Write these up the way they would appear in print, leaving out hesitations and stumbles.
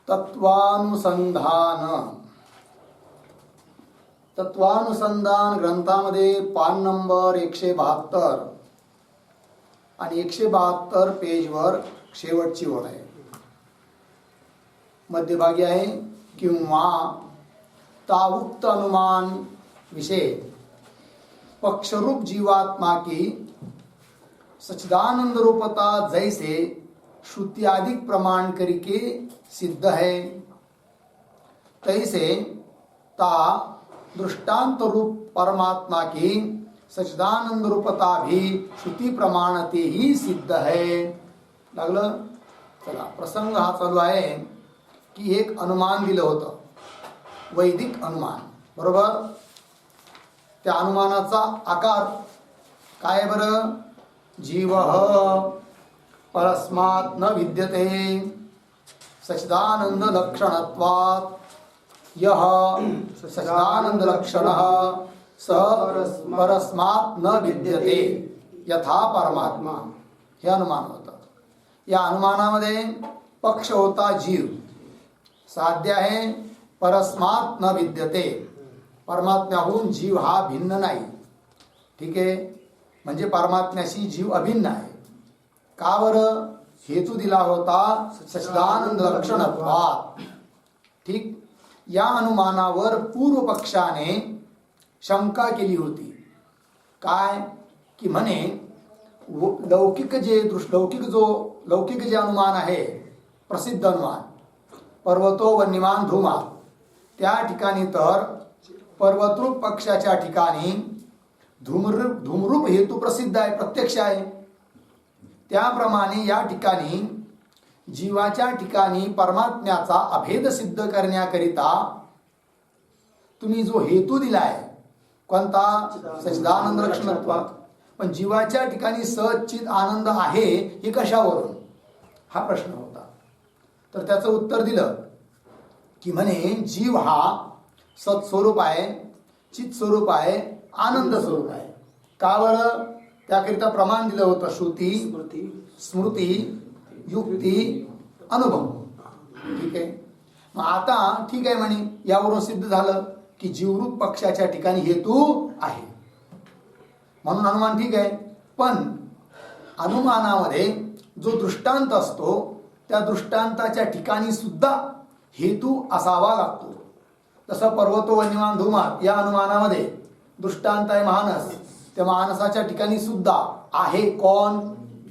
तत्वानुसंधान ग्रंथामध्ये पान नंबर 172 आणि 172 पेजवर शेवटची ओळ आहे. मध्यभागी आहे किंवा ताउक्त अनुमान विषय पक्षरूप जीवात्मा की सच्चिदानंद रूपता जैसे श्रुत्यादिक प्रमाण करके सिद्ध है, तैसे ता दृष्टांत रूप परमात्मा की सच्चिदानंद रूपता भी श्रुति प्रमाणते ही सिद्ध है. लागलं. चला, प्रसंग हा चालू आहे की एक अनुमान दिलं होतं, वैदिक अनुमान. बरोबर. त्या अनुमानाचा आकार काय बरं? जीव परस्मात् न विद्यते सच्चिदानंद लक्षणत्वात् यह सच्चिदानंद लक्षणः स परस्मात् न विद्यते यथा परमात्मा. हे अनुमान होतं. या अनुमानामध्ये पक्ष होता जीव, साध्य आहे परस्मात् न विद्यते, परमात्म्याहून जीव हा भिन्न नाही. ठीक आहे, म्हणजे परमात्म्याशी जीव अभिन्न आहे. का बरं? हेतू दिला होता सच्चिदानंद लक्षणत्वात्. ठीक. या अनुमानावर पूर्व पक्षाने शंका केली होती. काय की म्हणे लौकिक जे अनुमान आहे, प्रसिद्ध अनुमान पर्वतो वन्यमान धूमा, त्या ठिकाणी तर पर्वतरूप पक्षाच्या ठिकाणी धूमरूप हेतू प्रसिद्ध आहे, प्रत्यक्ष आहे. त्याप्रमाणे या ठिकाणी जीवाच्या ठिकाणी परमात्म्याचा अभेद सिद्ध करण्याकरिता तुम्ही जो हेतू दिलाय, कोणता? सच्चिदानंद लक्षणत्वात्. पण जीवाच्या ठिकाणी सच्चिद आनंद आहे हे कशावरून? हा प्रश्न होता. तर त्याचं उत्तर दिलं की म्हणे जीव हा सत्स्वरूप आहे, चित स्वरूप आहे, आनंद स्वरूप आहे. का बरं? त्याकरिता प्रमाण दिलं होतं श्रुती, स्मृती, युक्ती, अनुभव. ठीक आहे. मग आता ठीक आहे म्हणे, यावरून सिद्ध झालं की जीवरूप पक्षाच्या ठिकाणी हेतू आहे, म्हणून अनुमान ठीक आहे. पण अनुमानामध्ये जो दृष्टांत असतो, त्या दृष्टांताच्या ठिकाणी सुद्धा हेतू असावा लागतो. जसं पर्वतो वन्यमान धूमा या अनुमानामध्ये दृष्टांत आहे मानस, त्या मानसाच्या ठिकाणी सुद्धा आहे कोण?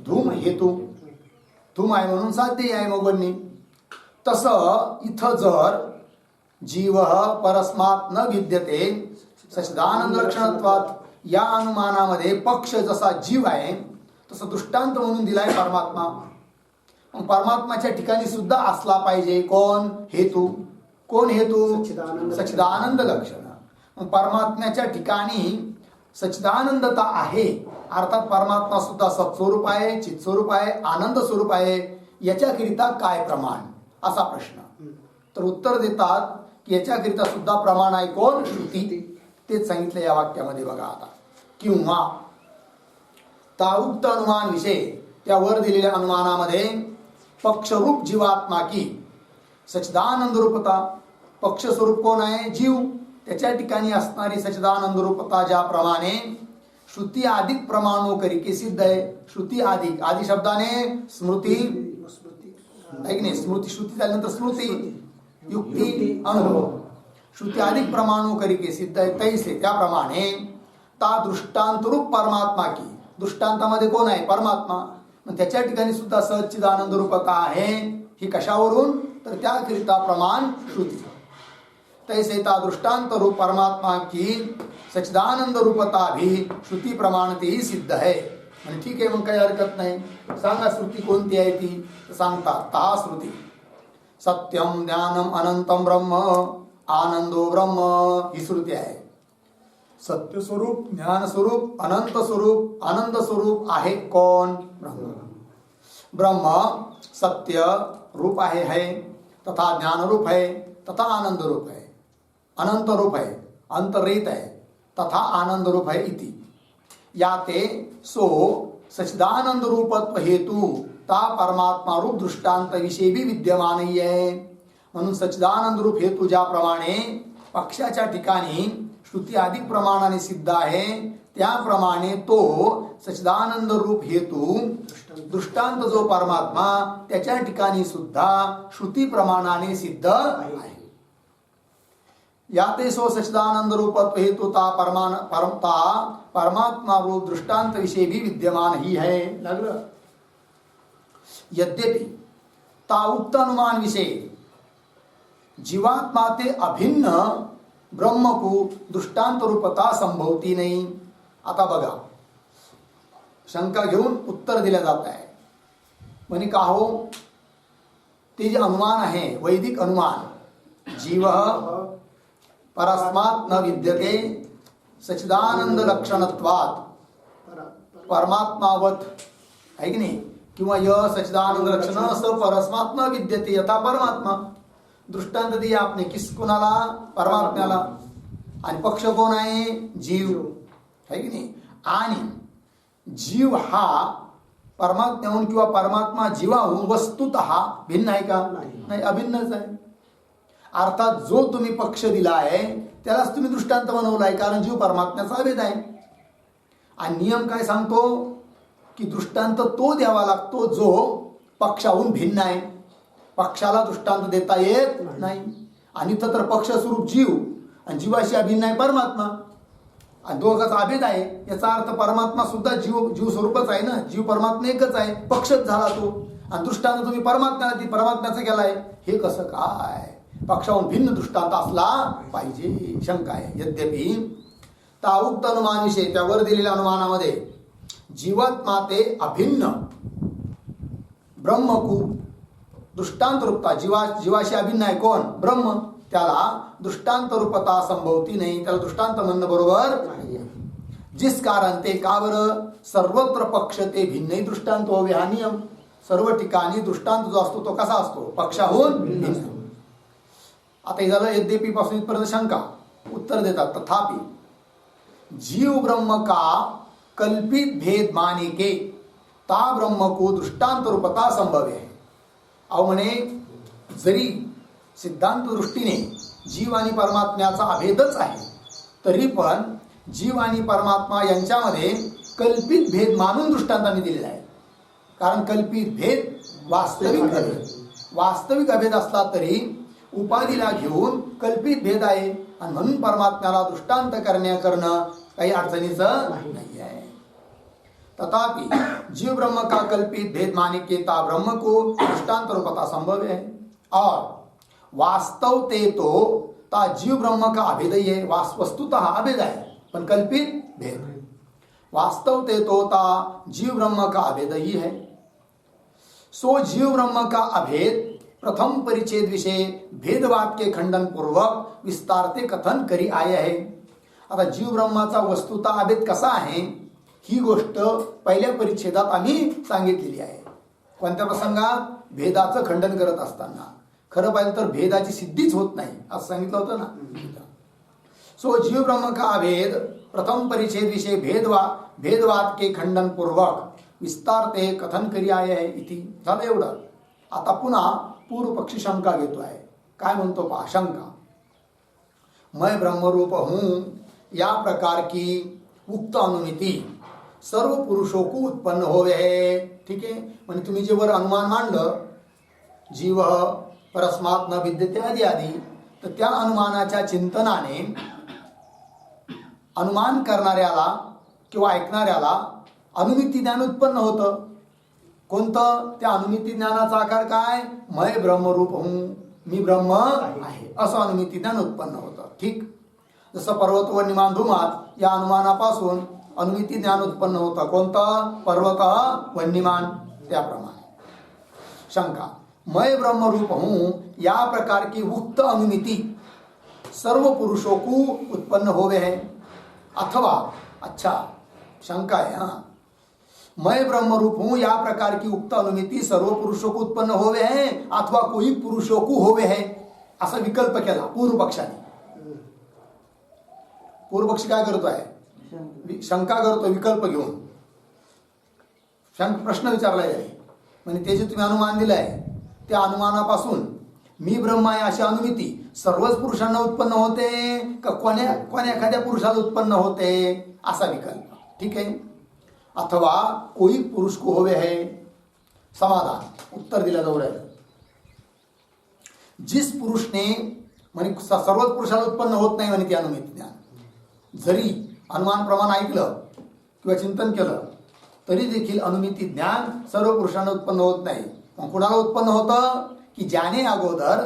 धूम, हेतू. धूम आहे म्हणून साध्य आहे मग वन्य. तसं इथं जर जीव परस्मात् न विद्यते सच्चिदानंद लक्षणत्वात्, या अनुमानामध्ये पक्ष जसा जीव आहे तसं दृष्टांत म्हणून दिलाय परमात्मा. परमात्माच्या ठिकाणी सुद्धा असला पाहिजे कोण? हेतू. कोण हेतू? सच्चिदानंद लक्षण. परमात्म्याच्या ठिकाणी सच्चिदानंदता आहे, अर्थात परमात्मा सुद्धा सत्स्वरूप आहे, चित्स्वरूप आहे, आनंद स्वरूप आहे. याच्याकरिता काय प्रमाण? असा प्रश्न. तर उत्तर देतात की याच्याकरिता सुद्धा प्रमाण आहे कोण? श्रुती. तेच सांगितलं या वाक्यामध्ये. बघा आता, किंवा ताउक्त अनुमान विषय, त्या वर दिलेल्या अनुमानामध्ये पक्षरूप जीवात्मा की सच्चिदानंद रूपता, पक्ष स्वरूप कोण आहे? जीव. त्याच्या ठिकाणी असणारी सच्चिदानंद रूपता ज्याप्रमाणे श्रुती अधिक प्रमाणो करिके सिद्ध आहे. श्रुती अधिक, आदि शब्दाने स्मृती, ऐक नाही, स्मृती, श्रुती झाल्यानंतर स्मृती, युक्ती, अनुभव. श्रुती अधिक प्रमाणो करिके सिद्ध आहे, तैसे त्याप्रमाणे ता दृष्टांत रूप परमात्मा की, दृष्टांतामध्ये कोण आहे? परमात्मा. मग त्याच्या ठिकाणी सुद्धा सच्चिदानंद रूपता आहे. ही कशावरून? तर त्याकरिता प्रमाण श्रुती. तैसे ता दृष्टांत रूप परमात्मा की सच्चिदानंद रूपता भी श्रुती प्रमाणते ही सिद्ध है. म्हणजे ठीक आहे, मग काही हरकत नाही. सांगा श्रुती कोणती आहे ती? सांगतात ता श्रुती सत्यम ज्ञानम अनंतम ब्रह्म आनंदो ब्रह्म, ही श्रुती आहे. सत्य स्वरूप, ज्ञान स्वरूप, अनंत स्वरूप, आनंद स्वरूप आहे कोण? ब्रह्म. ब्रह्म सत्य रूप है तथा ज्ञान रूप है तथा आनंद रूप है, अनंत रूप है, अंतरहित है तथा आनंद रूप है इति. याते सो सच्चिदानंद रूपत्व हेतु ता परमात्मा रूप दृष्टांत विषय भी विद्यमान ही है. म्हणून सच्चिदानंद रूप हेतू ज्याप्रमाणे पक्षाच्या ठिकाणी श्रुती अधिक प्रमाणाने सिद्ध आहे, त्याप्रमाणे तो सच्चिदानंद रूप हेतू दृष्टांत जो परमात्मा त्याच्या ठिकाणी सुद्धा श्रुती प्रमाणाने सिद्ध आहे. याते सो सच्चिदानंद रूपत्व हेतु परमात्मा रूप दृष्टांत विषय भी विद्यमान ही है. लगलं. यद्यपि ता उक्त अनुमान विषय जीवात्मा ते अभिन्न ब्रह्म को दृष्टांत रूपता संभवती नाही. आता बघा, शंका घेऊन उत्तर दिल्या जात आहे. म्हणे का हो, ते जे अनुमान आहे वैदिक अनुमान, जीव परस्मात् न विद्यते सच्चिदानंद लक्षणत्वात् परमात्मावत आहे की नाही, किंवा य सच्चिदानंद लक्षण स परस्मात् न विद्यते यथा परमात्मा. दृष्टांत दिया आपने किस कोणाला? परमात्म्याला. आणि पक्ष कोण आहे? जीव आहे की नाही. आणि जीव हा परमात्म्याहून किंवा परमात्मा जीवाहून वस्तुतः भिन्न आहे का? नाही, अभिन्नच आहे. अर्थात जो तुम्ही पक्ष दिला आहे त्यालाच तुम्ही दृष्टांत बनवला आहे, कारण जीव परमात्म्याचा अभेद आहे. आणि नियम काय सांगतो की दृष्टांत तो द्यावा लागतो जो पक्षाहून भिन्न आहे. पक्षाला दृष्टांत देता येत नाही. आणि इथं तर पक्ष स्वरूप जीव आणि जीवाशी अभिन्न आहे परमात्मा, आणि दोघांचा अभेद आहे. याचा अर्थ परमात्मा सुद्धा जीव स्वरूपच आहे ना, जीव परमात्मा एकच आहे, पक्षच झाला तो. आणि दृष्टांत तुम्ही परमात्म्याचा केलाय, हे कसं काय? पक्षाहून भिन्न दृष्टांत असला पाहिजे. शंका आहे. यद्यपि ता उक्त अनुमान विषय, त्यावर दिलेल्या अनुमानामध्ये जीवात्मा ते अभिन्न ब्रह्मकू दृष्टांत रूपता, जीवाशी अभिन्न आहे कोण? ब्रह्म. त्याला दृष्टांत रूपता संभवती नाही, त्याला दृष्टांत म्हणणं बरोबर नाही. जिस कारण ते का बरं? सर्वत्र पक्ष ते भिन्न दृष्टांत व्हावे हा नियम. सर्व ठिकाणी दृष्टांत जो असतो तो कसा असतो? पक्षाहून भिन्न. आता हे झालं यद्यपि पासून इथपर्यंत शंका. उत्तर देतात तथापि जीव ब्रह्म का कल्पित भेद माने के ता ब्रह्म को दृष्टांत रूपता संभव है. अहो म्हणे, जरी सिद्धांत दृष्टीने जीव आणि परमात्म्याचा अभेदच आहे, तरी पण जीव आणि परमात्मा यांच्यामध्ये कल्पित भेद मानून दृष्टांताने दिलेला आहे. कारण कल्पित भेद वास्तविक अभेद असला तरी उपाधीला घेऊन कल्पित भेद आहे, आणि म्हणून परमात्म्याला दृष्टांत करणं काही अडचणीचं नाही आहे. तथापि जीव ब्रह्म का कल्पित भेद माने के ता ब्रह्म को दृष्टांत रूपता संभव है, और वास्तव ते तो ता जीव ब्रह्म का अभेद ही है. वस्तुतः अभेद है पण कल्पित भेद. वास्तव ते तो ता जीव ब्रह्म का अभेद ही है. सो जीव ब्रह्म का अभेद प्रथम परिच्छेद विषय भेदवाद के खंडन पूर्वक विस्तारते कथन करी आये है. आता जीव ब्रह्माचा वस्तुतः अभेद कसा आहे ही गोष्ट पहिल्या परिच्छेदात आम्ही सांगितलेली आहे. कोणत्या प्रसंगात? भेदाचं खंडन करत असताना. खरं पाहिलं तर भेदाची सिद्धीच होत नाही असं सांगितलं होतं ना. सो जीव ब्रह्म का अभेद प्रथम परिच्छेद विषय भेदवाद के खंडन पूर्वक विस्तारते कथन करी आये है इति. झालं एवढं. आता पुन्हा पूर्व पक्षी शंका घेतो आहे. काय म्हणतो पहा शंका. मैं ब्रह्मरूप हूं या प्रकार की उक्त अनुमिति सर्व पुरुषों को उत्पन्न होवे है. ठीक आहे. म्हणजे तुम्ही जे वर अनुमान मांडलं, जीव परस्मात् न विद्यते आदी आदी, तर त्या अनुमानाच्या चिंतनाने अनुमान करणाऱ्याला किंवा ऐकणाऱ्याला अनुमिती ज्ञान उत्पन्न होतं. कोणतं? त्या अनुमिती ज्ञानाचा आकार काय? मैं ब्रह्मरूप हूं, मी ब्रह्म आहे, असं अनुमिती ज्ञान उत्पन्न होतं. ठीक. जसं पर्वत वन्यमान धुमात या अनुमानापासून अनुमिती ज्ञान उत्पन्न होतं. कोणतं? पर्वत वन्यमान. त्याप्रमाणे शंका. मैं ब्रह्मरूप हूं या प्रकार की उक्त अनुमिति सर्व पुरुषों को उत्पन्न होवे है. अथवा अच्छा शंका है. हाँ, मैं ब्रह्मरूप हूं या प्रकार की उक्त अनुमिति सर्व पुरुषों को उत्पन्न होवे है अथवा कोई पुरुषों को होवे है, असा विकल्प केला पूर्व पक्षाने. पूर्व पक्षी काय करतो आहे? शंका करतो विकल्प घेऊन. प्रश्न विचारला आहे म्हणजे ते जे तुम्ही अनुमान दिलंय त्या अनुमानापासून मी ब्रह्म आहे अशी अनुमिती सर्वच पुरुषांना उत्पन्न होते का कोण्या एखाद्या पुरुषाला उत्पन्न होते असा विकल्प. ठीक आहे. अथवा कोई पुरुष को होवे है. समाधान उत्तर दिलं जाऊ राहिलं. जिस पुरुष ने म्हणजे सर्वच पुरुषाला उत्पन्न होत नाही म्हणे ती अनुमिती ज्ञान. जरी अनुमान प्रमाण ऐकलं किंवा चिंतन केलं तरी देखील अनुमिती ज्ञान सर्व पुरुषांना उत्पन्न होत नाही. मग कुणाला उत्पन्न होतं की ज्याने अगोदर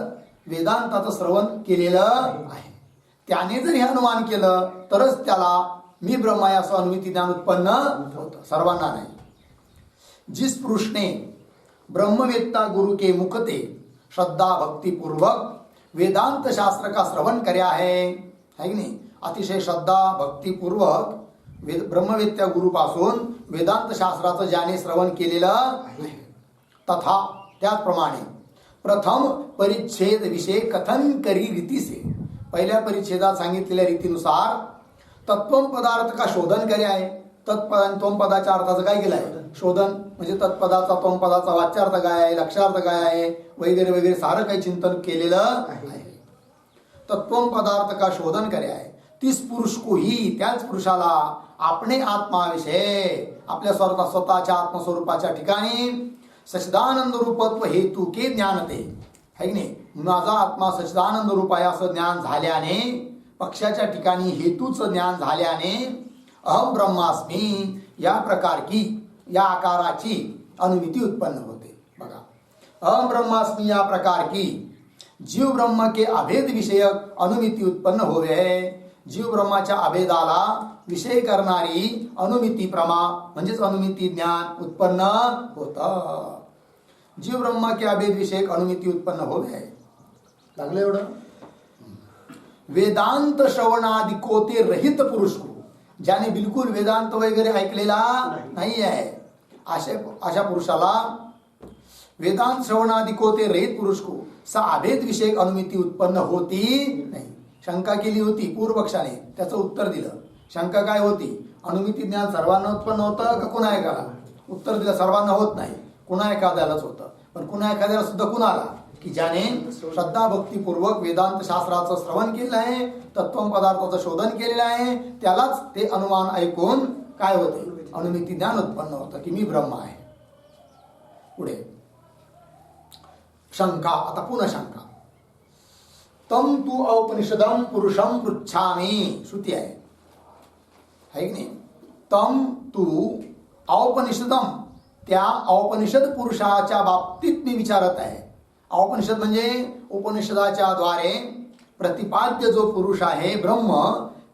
वेदांताचं श्रवण केलेलं आहे त्याने जर हे अनुमान केलं तरच त्याला मी ब्रह्म आहे असं अनुमिती ज्ञान उत्पन्न होतं, सर्वांना नाही. जिस पुरुष ने ब्रह्मवेत्ता गुरु के मुखते श्रद्धा भक्ति पूर्वक वेदांत शास्त्र का श्रवण कर्या है की नाही. अतिशय श्रद्धा भक्ती पूर्वक ब्रह्मवेत्या गुरुपासून वेदांत शास्त्राचं ज्याने श्रवण केलेलं आहे. तथा त्याचप्रमाणे प्रथम परिच्छेद विषय कथन करी रीती से पहिल्या परिच्छेदात सांगितलेल्या रीतीनुसार तत्वम पदार्थ का शोधन करे आहे. तत्पद त्वम पदाच्या अर्थाचं काय केलं आहे शोधन. म्हणजे तत्पदाचा त्वम पदाचा वाच्यार्थ काय आहे, लक्षार्थ काय आहे वगैरे वगैरे सारं काही चिंतन केलेलं आहे. तत्वम पदार्थ का शोधन करे आहे. तीस पुरुष को ही त्याच पुरुषाला आपणे आत्माविषय आपल्या स्वतःच्या आत्मस्वरूपाच्या ठिकाणी सच्चिदानंद रूपत्व हेतू के ज्ञानते है की नाही. माझा आत्मा सच्चिदानंद रूप आहे असं ज्ञान झाल्याने पक्षाच्या ठिकाणी हेतूचं ज्ञान झाल्याने अहम ब्रह्मास्मी या प्रकारची या आकाराची अनुमिती उत्पन्न होते. बघा अहम ब्रह्मास्मी या प्रकार की जीव ब्रह्म के अभेद विषयक अनुमिती उत्पन्न होवे है. जीव ब्रह्माच्या अभेदाला विषय करणारी अनुमिती प्रमा म्हणजेच अनुमिती ज्ञान उत्पन्न होतं. जीव ब्रह्म के अभेद विषयक अनुमिती उत्पन्न होवे है. लागलं एवढं. वेदांत श्रवणादि कोते रहित पुरुष को ज्याने बिलकुल वेदांत वगैरे ऐकलेला नाही आहे अशा पुरुषाला वेदांत श्रवणादि कोते रहित पुरुष को सा अभेद विषयक अनुमिती उत्पन्न होती नाही. शंका केली होती पूर्वपक्षाने त्याचं उत्तर दिलं. शंका काय होती अनुमिती ज्ञान सर्वांना उत्पन्न होतं का कुणा एकाला. उत्तर दिलं सर्वांना होत नाही कुणा एखाद्यालाच होतं. पण कुणा एखाद्याला सुद्धा कुणाला की ज्याने श्रद्धा भक्तीपूर्वक वेदांत शास्त्राचं श्रवण केलेलं आहे तत्वम पदार्थाचं शोधन केलेलं आहे त्यालाच ते अनुमान ऐकून काय होते अनुमिती ज्ञान उत्पन्न होतं की मी ब्रह्म आहे. पुढे शंका. आता पुन्हा शंका. तम तू औपनिषदम पुरुषम पृच्छामी. श्रुती आहे की नाही. तम तू औपनिषदम त्या औपनिषद पुरुषाच्या बाबतीत मी विचारत आहे. औपनिषद म्हणजे उपनिषदाच्या द्वारे प्रतिपाद्य जो पुरुष आहे ब्रह्म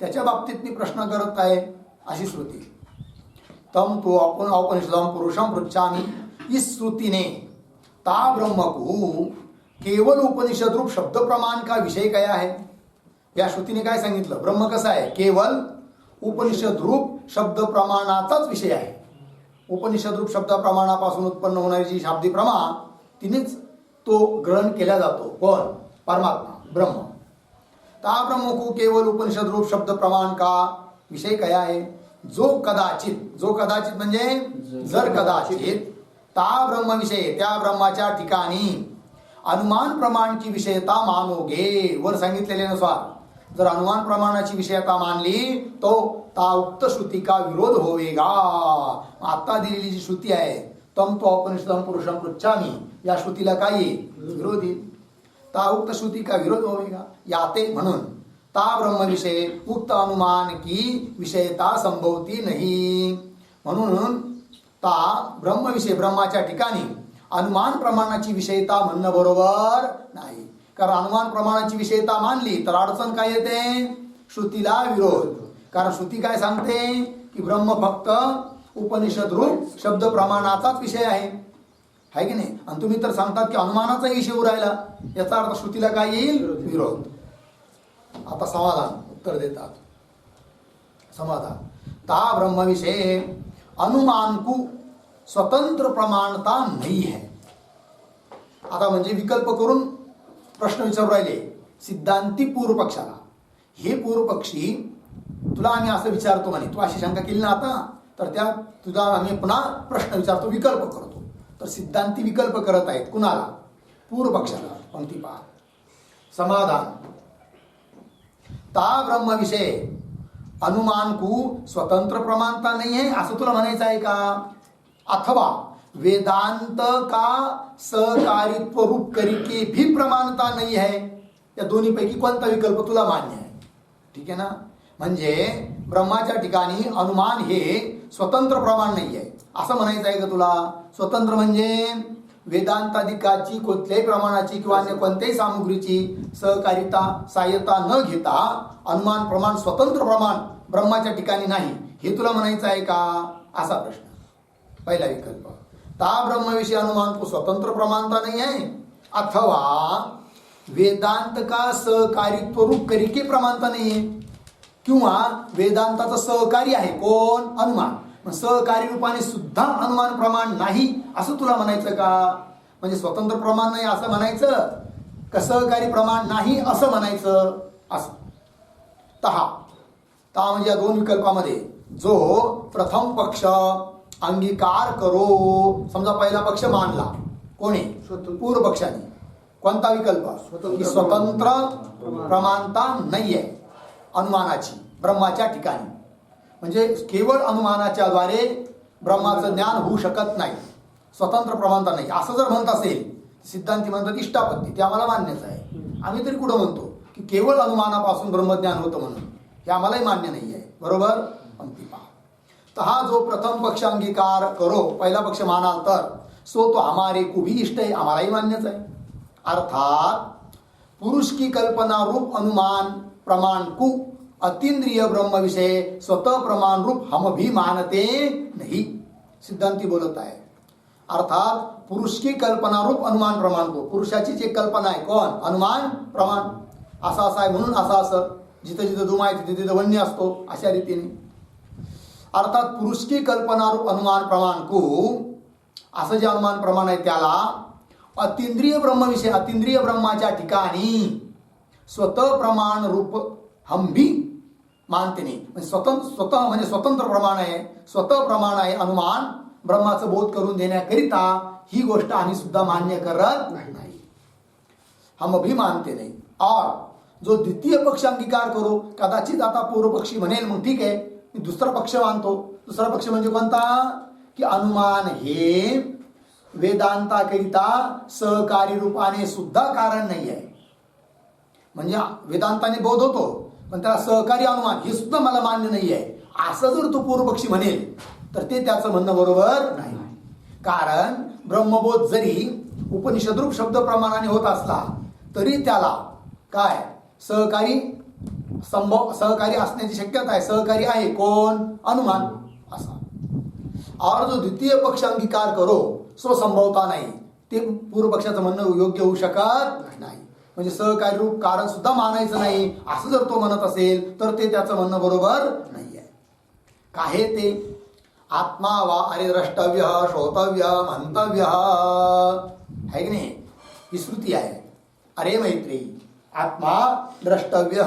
त्याच्या बाबतीत मी प्रश्न करत आहे अशी श्रुती. तम तू औपनिषदम पुरुषम पृच्छामी. इस श्रुती ने ता ब्रह्म को केवल उपनिषद रूप शब्द प्रमाण का विषय काय आहे. या श्रुतीने काय सांगितलं ब्रह्म कसं आहे केवल उपनिषद रूप शब्द प्रमाणाचाच विषय आहे. उपनिषद रूप शब्द प्रमाणापासून उत्पन्न होणारी जी शाब्दिक प्रमा तिनेच तो ग्रहण केला जातो. कोण परमात्मा ब्रह्म. ता ब्रह्म को केवल उपनिषद रूप शब्द प्रमाण का विषय काय आहे. जो कदाचित म्हणजे जर कदाचित ता ब्रह्म विषय त्या ब्रह्माच्या ठिकाणी अनुमान प्रमाणची विषयता मानोगे. वर सांगितलेल्यानुसार जर अनुमान प्रमाणाची विषयता मानली तो ता उक्त श्रुती का विरोध होवेगा. आता दिलेली जी श्रुती आहे तम तो औपनिषदम पुरुषम पृच्छामी या श्रुतीला काय येईल विरोधी. ता उक्त श्रुती का विरोध होवेगा. याते म्हणून ता ब्रह्म विषय उक्त अनुमान की विषयता संभवती नाही. म्हणून ता ब्रह्म विषय ब्रह्माच्या ठिकाणी अनुमान प्रमाणाची विषयता म्हणणं बरोबर नाही. कारण अनुमान प्रमाणाची विषयता मानली तर अडचण काय येते श्रुतीला विरोध. कारण श्रुती काय सांगते की ब्रह्म फक्त उपनिषद रूप शब्द प्रमाणाचाच विषय आहे की नाही. आणि तुम्ही तर सांगतात की अनुमानाचा विषय उरायला याचा अर्थ श्रुतीला काय येईल विरोध. आता समाधान उत्तर देतात. समाधान. ता ब्रह्म विषय अनुमान को स्वतंत्र प्रमाणता नाही है. आता म्हणजे विकल्प करून प्रश्न विचारू राहिले सिद्धांती पूर्व पक्षाला. हे पूर्व पक्षी तुला आम्ही असं विचारतो म्हणे तू अशी शंका केली ना आता तर त्या तुझा आम्ही पुन्हा प्रश्न विचारतो विकल्प करतो. तर सिद्धांती विकल्प करत आहेत कुणाला पूर्व पक्षाला. पंक्ती पहा. समाधान ता ब्रह्म विषय अनुमान को स्वतंत्र प्रमाणता नहीं है असं तुला म्हणायचं आहे का? अथवा वेदांत का सहकारित्व रूप करके भी प्रमाणता नहीं है? या दोन्ही पैकी कोणता विकल्प तुला मान्य आहे? ठीक आहे ना. म्हणजे ब्रह्माच्या ठिकाणी अनुमान हे स्वतंत्र प्रमाण नाही आहे असं म्हणायचं आहे का तुला? स्वतंत्र म्हणजे वेदांताधिकाची कोणत्याही प्रमाणाची किंवा अन्य कोणत्याही सामुग्रीची सहकारिता सहाय्यता न घेता अनुमान प्रमाण स्वतंत्र प्रमाण ब्रह्माच्या ठिकाणी नाही हे तुला म्हणायचं आहे का? असा प्रश्न. पहिला विकल्प ता ब्रह्मविषय अनुमान को स्वतंत्र प्रमाणता नहीं है अथवा वेदांत का सहकारित्व रूप करके प्रमाणता नहीं है किंवा वेदांताचं सहकारी आहे कोण? अनुमान. मग सहकारी रूपाने सुद्धा अनुमान प्रमाण नाही असं तुला म्हणायचं का? म्हणजे स्वतंत्र प्रमाण नाही असं म्हणायचं का सहकारी प्रमाण नाही असं म्हणायचं? असं ता म्हणजे या दोन विकल्पामध्ये जो प्रथम पक्ष अंगीकार करो, समजा पहिला पक्ष मानला कोणी? पूर्व पक्षाने. कोणता विकल्प? की स्वतंत्र प्रमाणता नाहीये अनुमानाची ब्रह्माच्या ठिकाणी. म्हणजे केवळ अनुमानाच्या द्वारे ब्रह्माचं ज्ञान होऊ शकत नाही, स्वतंत्र प्रमाणता नाही असं जर म्हणत असेल सिद्धांती म्हणतात इष्टापत्ती, ते आम्हाला मान्यच आहे. आम्ही तरी कुठं म्हणतो की केवळ अनुमानापासून ब्रह्मज्ञान होतं म्हणून, हे आम्हालाही मान्य नाही आहे. बरोबर. तर हा जो प्रथम पक्ष अंगीकार करो पहिला पक्ष मानाल तर सो तो हमारे को भी इष्ट है, आम्हालाही मान्यच आहे. अर्थात पुरुष की कल्पना रूप अनुमान प्रमाण को अतीन्द्रिय ब्रह्म विषय स्वतः प्रमाण रूप हम भी मानते नहीं. सिद्धांती बोलत आहे. अर्थात पुरुष की कल्पना रूप अनुमान प्रमाण को, पुरुषाची जी कल्पना आहे कोण? अनुमान प्रमाण. असा आहे म्हणून असं जिथं जिथं धुमा आहे तिथे तिथं वन्य असतो अशा रीतीने. अर्थात पुरुष की कल्पना रूप अनुमान प्रमाण को, असं जे अनुमान प्रमाण आहे त्याला अतींद्रिय ब्रह्म विषय अतींद्रिय ब्रह्माच्या ठिकाणी स्वतः प्रमाण रूप हम भी मानते नाही. स्वतः म्हणजे स्वतंत्र प्रमाण आहे, स्वतः प्रमाण आहे अनुमान ब्रह्माचं बोध करून देण्याकरिता ही गोष्ट आम्ही सुद्धा मान्य करत नाही, हम भी मानते नाही. और जो द्वितीय पक्ष अंगीकार करो, कदाचित आता पूर्व पक्षी म्हणेल मग ठीक आहे मी दुसरा पक्ष मानतो. दुसरा पक्ष म्हणजे कोणता? की अनुमान हे वेदांताकरिता सहकारी रूपाने सुद्धा कारण नाही आहे. म्हणजे वेदांताने बोध होतो पण त्याला सहकारी अनुमान हे सुद्धा मला मान्य नाही आहे असं जर तो पूर्व पक्षी म्हणेल तर ते त्याचं म्हणणं बरोबर नाही. कारण ब्रह्मबोध जरी उपनिषदरूप शब्द प्रमाणाने होत असला तरी त्याला काय सहकारी सहकारी असण्याची शक्यता आहे. सहकारी आहे कोण? अनुमान. असा. और जो द्वितीय पक्ष अंगीकार करो सो संभवता नाही, ते पूर्व पक्षाचं म्हणणं योग्य होऊ शकत नाही. म्हणजे सहकारी रूप कारण सुद्धा मानायचं नाही असं जर तो म्हणत असेल तर ते त्याचं म्हणणं बरोबर नाही आहे. काय ते? आत्मा वा अरे द्रष्टव्य श्रोतव्य मंतव्य आहे की नाही? ही श्रुती आहे. अरे मैत्री, आत्मा द्रष्टव्य,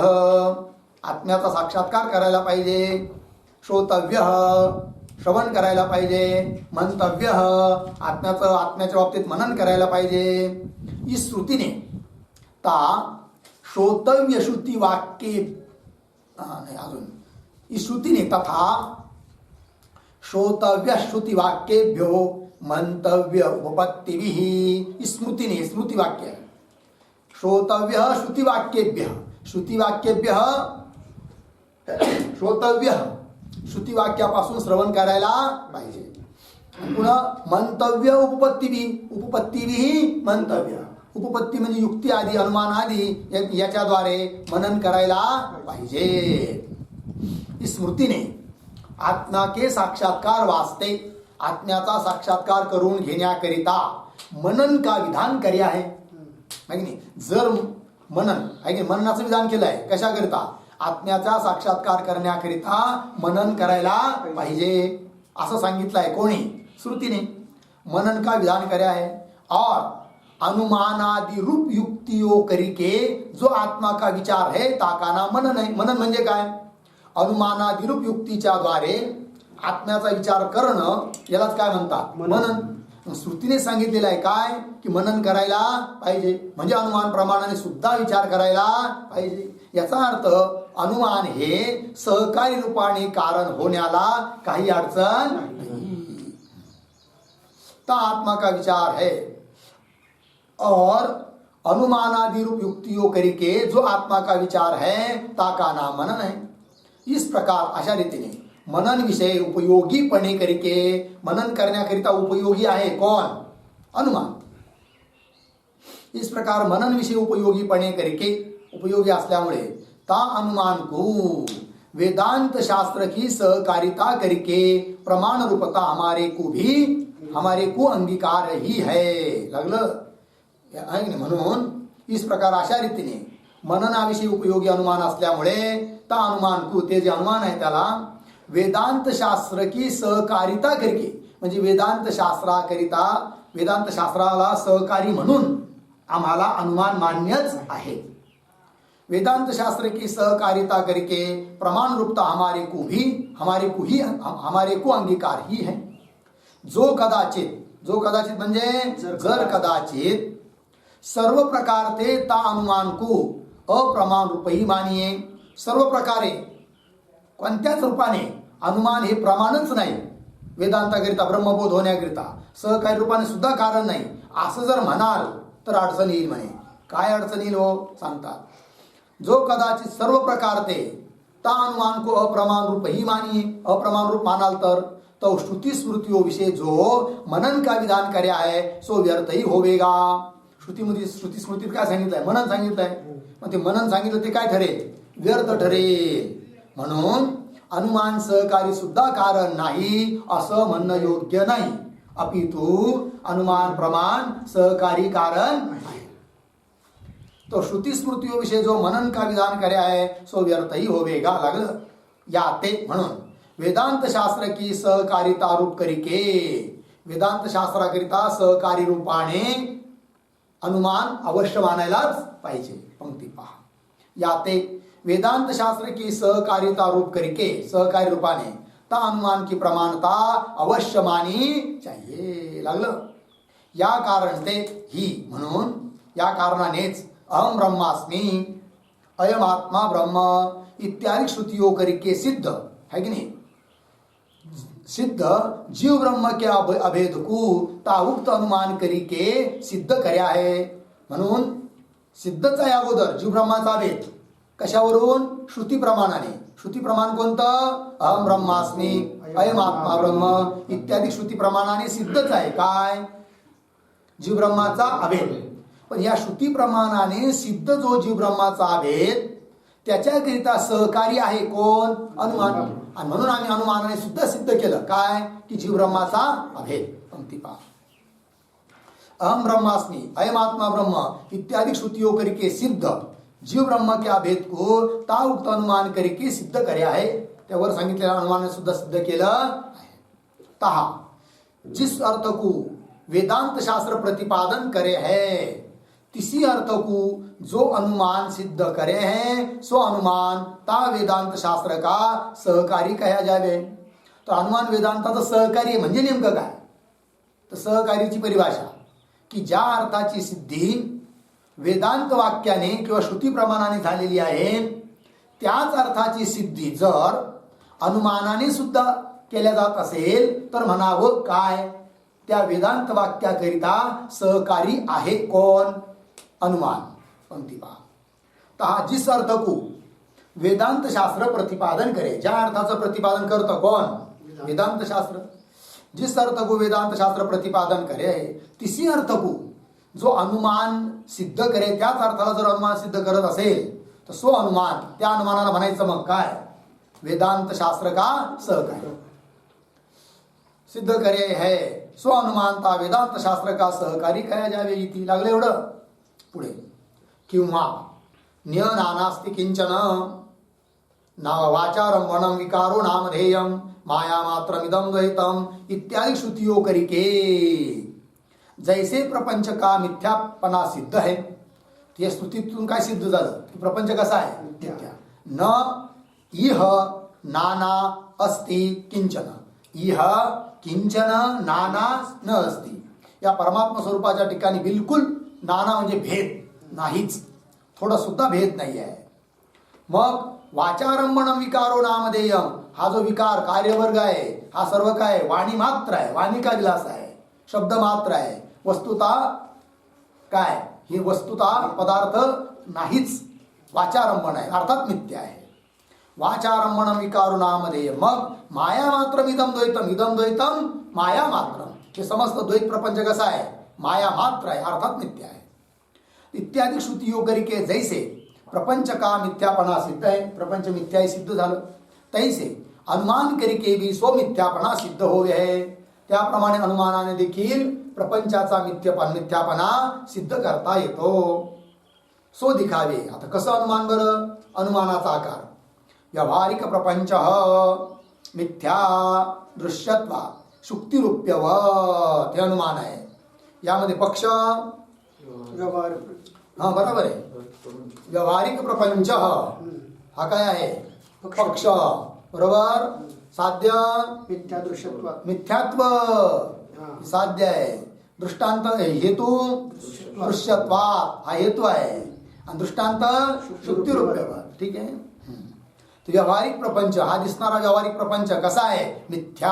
आत्म्याचा साक्षात्कार करायला पाहिजे. श्रोतव्य, श्रवण करायला पाहिजे. मंतव्य, आत्म्याच्या बाबतीत मनन करायला पाहिजे. ही श्रुतीने ता श्रोतव्य श्रुती वाक्ये नाही अजून ही श्रुतीने तथा श्रोतव्य श्रुती वाक्येभ्यो मंतव्य उपपत्तिभिः स्मृतीने स्मृती वाक्य श्रोतव्य श्रुतिवाक्येभ्य श्रुतिवाक्येभ्य श्रोतव्य श्रुतिवाक्यापासून श्रवण करायला पाहिजे. पुन्हा मंतव्य उपपत्तिभिः मंतव्य, उपपत्ती म्हणजे युक्ती आदी अनुमान आदी याच्याद्वारे मनन करायला पाहिजे. स्मृतीने आत्मा के साक्षात्कार वास्ते आत्म्याचा साक्षात्कार करून घेण्याकरिता मनन का विधान करे आहे. जर मनन आहे की मननाचं विधान केलं आहे कशाकरिता? आत्म्याचा साक्षात्कार करण्याकरिता मनन करायला पाहिजे असं सांगितलं आहे. कोणी? श्रुतीने. मनन का विधान करे आहे. और अनुमानादि रूप युक्तियों करके जो आत्मा का विचार है ताका नाम मनन है. मनन म्हणजे काय? अनुमानादिरूप युक्तीच्या द्वारे आत्म्याचा विचार करणं यालाच काय म्हणतात? मनन. श्रुतीने सांगितलेलं आहे काय की मनन करायला पाहिजे, म्हणजे अनुमान प्रमाणाने सुद्धा विचार करायला पाहिजे. याचा अर्थ अनुमान हे सहकारी रूपाने कारण होण्याला काही अडचण नहीं. ता आत्मा का विचार है और अनुमानादि रूप युक्तियों करके जो आत्मा का विचार है ता का नाम मनन है. इस प्रकार अशा रीतीने मनन विषय उपयोगीपणे करके मनन करण्याकरिता उपयोगी आहे कोण? अनुमान. इस प्रकार मनन विषय उपयोगीपणे करके उपयोगी असल्यामुळे ता अनुमान को वेदांत शास्त्र की सहकारिता करके प्रमाण रूपता हमारे को अंगीकार ही है. लागलं म्हणून इस प्रकार अशा रीतीने मननाविषयी उपयोगी अनुमान असल्यामुळे ता अनुमान को ते जे अनुमान आहे त्याला वेदांत शास्त्र की सहकारिता करके म्हणजे वेदांत शास्त्राला सहकारी म्हणून आम्हाला अनुमान मान्यच आहे. वेदांत शास्त्र की सहकारिता करके प्रमाण रूपता हमारे को अंगीकार ही है. जो कदाचित म्हणजे जर कदाचित सर्व प्रकार ते ता अनुमान को अप्रमाण रूपही मानिये. सर्व प्रकारे कोणत्याच रूपाने अनुमान हे प्रमाणच नाही वेदांताकरिता ब्रह्मबोध होण्याकरिता सहकारी रूपाने सुद्धा कारण नाही असं जर म्हणाल तर अडचण येईल. म्हणे काय अडचण येईल हो सांगतात. जो कदाचित सर्व प्रकार ते ता अनुमान को अप्रमाण रूप ही मानिये. अप्रमाण रूप मानाल तर तो श्रुति स्मृतियों विषय जो मनन का विधान करे आहे सो व्यर्थ ही होवेगा. श्रुती स्मृतीत काय सांगितलंय? मनन सांगितलंय. मग ते मनन सांगितलं ते काय ठरेल? व्यर्थ ठरेल. म्हणून अनुमान सहकारी सुद्धा कारण नाही असं म्हणणं योग्य नाही. अपितु अनुमान प्रमाण सहकारी कारण आहे. तो श्रुति स्मृतियों विषय जो मनन का विधान करे आहे सो व्यर्थ ही होवेगा. लागलं या ते म्हणून वेदांत शास्त्र की सहकारिता रूप करिके वेदांत शास्त्राकरिता सहकारी रूपाने अनुमान अवश्य मानायलाच पाहिजे. पंक्ती पहा. या ते वेदांत शास्त्र की सहकारिता रूप करके सहकारी रूपाने ता अनुमान की प्रमाणता अवश्य मानी चाहिए. लागलं या कारण ते ही म्हणून या कारणानेच अहम ब्रह्मास्मि अयम आत्मा ब्रह्म इत्यादि श्रुतियों करके सिद्ध है कि नहीं. सिद्ध जीव ब्रह्म के अभेद को ताउक्त अनुमान करके सिद्ध कर्या आहे. म्हणून सिद्धच आहे अगोदर जीव ब्रह्माचा अभेद. कशावरून? श्रुती प्रमाणाने. श्रुती प्रमाण कोणतं? अहम ब्रह्मास्मि अयम आत्मा ब्रह्म इत्यादी श्रुती प्रमाणाने सिद्धच आहे काय? जीव ब्रह्माचा अभेद. पण या श्रुती प्रमाणाने सिद्ध जो जीव ब्रह्माचा अभेद त्याच्याकरिता सहकारी आहे कोण? अनुमान. आणि म्हणून आम्ही अनुमानाने सुद्धा सिद्ध केलं काय की जीव ब्रह्माचा अभेद. पंक्ती पहा. अहम ब्रह्मास्मि अयम आत्मा ब्रह्म इत्यादि श्रुतियों करके सिद्ध जीव ब्रह्म के अभेद को ता उक्त अनुमान करके सिद्ध करे आहे. त्यावर सांगितलेल्या अनुमानाने सुद्धा सिद्ध केलं आहे. तहा जिस अर्थ को वेदांत शास्त्र प्रतिपादन करे है तिसी अर्थ को जो अनुमान सिद्ध करे हैं सो अनुमान ता वेदांत शास्त्र का सहकारी कहा जावे. तर अनुमान वेदांताचा सहकारी आहे म्हणजे नेमकं काय? तर सहकारीची परिभाषा की ज्या अर्थाची सिद्धी वेदांत वाक्याने किंवा श्रुती प्रमाणाने झालेली आहे त्याच अर्थाची सिद्धी जर अनुमानाने सुद्धा केल्या जात असेल तर म्हणावं काय? त्या वेदांत वाक्याकरिता सहकारी आहे कोण? अनुमान. पंक्ती पहा. तहा जिस अर्थ को वेदांत शास्त्र प्रतिपादन करे. ज्या अर्थाचं प्रतिपादन करतं कोण? वेदांत शास्त्र. जिस अर्थ को वेदांत शास्त्र प्रतिपादन करे तिसी अर्थ को जो अनुमान सिद्ध करे त्याच अर्थाला जर अनुमान सिद्ध करत असेल तर सो अनुमान त्या अनुमानाला म्हणायचं मग काय? वेदांत शास्त्र का सहकारी सिद्ध करे है सो अनुमानता वेदांत शास्त्र का सहकारी कहा जावे इति. लागले एवढं. पुढे किंवा न्य नानास्ति किंचन नाम वाचारम वनम विकारो नामधेयम माया मात्रमिदं द्वैतम इत्यादि श्रुतियों करके जैसे प्रपंच का मिथ्यापणा सिद्ध है. या स्तुतीतून काय सिद्ध झालं की प्रपंच कसा आहे? मिथ्या. न इह नाना अस्ति किंचन. इह किंचन नाना न अस्ति. या परमात्मा स्वरूपाच्या ठिकाणी बिलकुल नाना म्हणजे भेद नाहीच, थोडा सुद्धा भेद नाही आहे. मग वाचारंभणम विकारो नामधेयम, हा जो विकार कार्यवर्ग आहे हा सर्व काय वाणी मात्र आहे, वाणी का विलास आहे, शब्द मात्र आहे. वस्तुता काय, ही वस्तुता पदार्थ नाहीच, वाचारंभण आहे अर्थात मिथ्या आहे. वाचारंभणम विकारो नामधेय. मग माया मात्रम इदम द्वैतम, इदम द्वैतम माया मात्रम, हे समस्त द्वैत प्रपंच कसा आहे, माया मात्र आहे अर्थात मिथ्या आहे. इत्यादी श्रुती योगरिके जैसे प्रपंच का मिथ्यापणा सिद्ध आहे, प्रपंच मिथ्या सिद्ध झालं, तैसे अनुमान करिके भी स्वमिथ्यापणा सिद्ध होवे आहे. त्याप्रमाणे अनुमानाने देखील प्रपंचाचा मिथ्यापणा सिद्ध करता येतो. सो दिखावे. आता कसं अनुमान बरं, अनुमानाचा आकार. व्यावहारिक प्रपंच मिथ्या दृश्यत्वा शुक्तिरूप्यवत, हे अनुमान आहे. यामध्ये पक्ष व्यवहार, हा बरोबर आहे. व्यावहारिक प्रपंच हा काय आहे, पक्ष बरोबर. साध्य मिथ्या दृश्यत्व, मिथ्यात्व साध्य आहे. दृष्टांत हेतू दृश्यत्वात, हा हेतू आहे. आणि दृष्टांत शुक्तिरूप्यवत. ठीक आहे. तर व्यावहारिक प्रपंच हा दिसणारा व्यावहारिक प्रपंच कसा आहे, मिथ्या.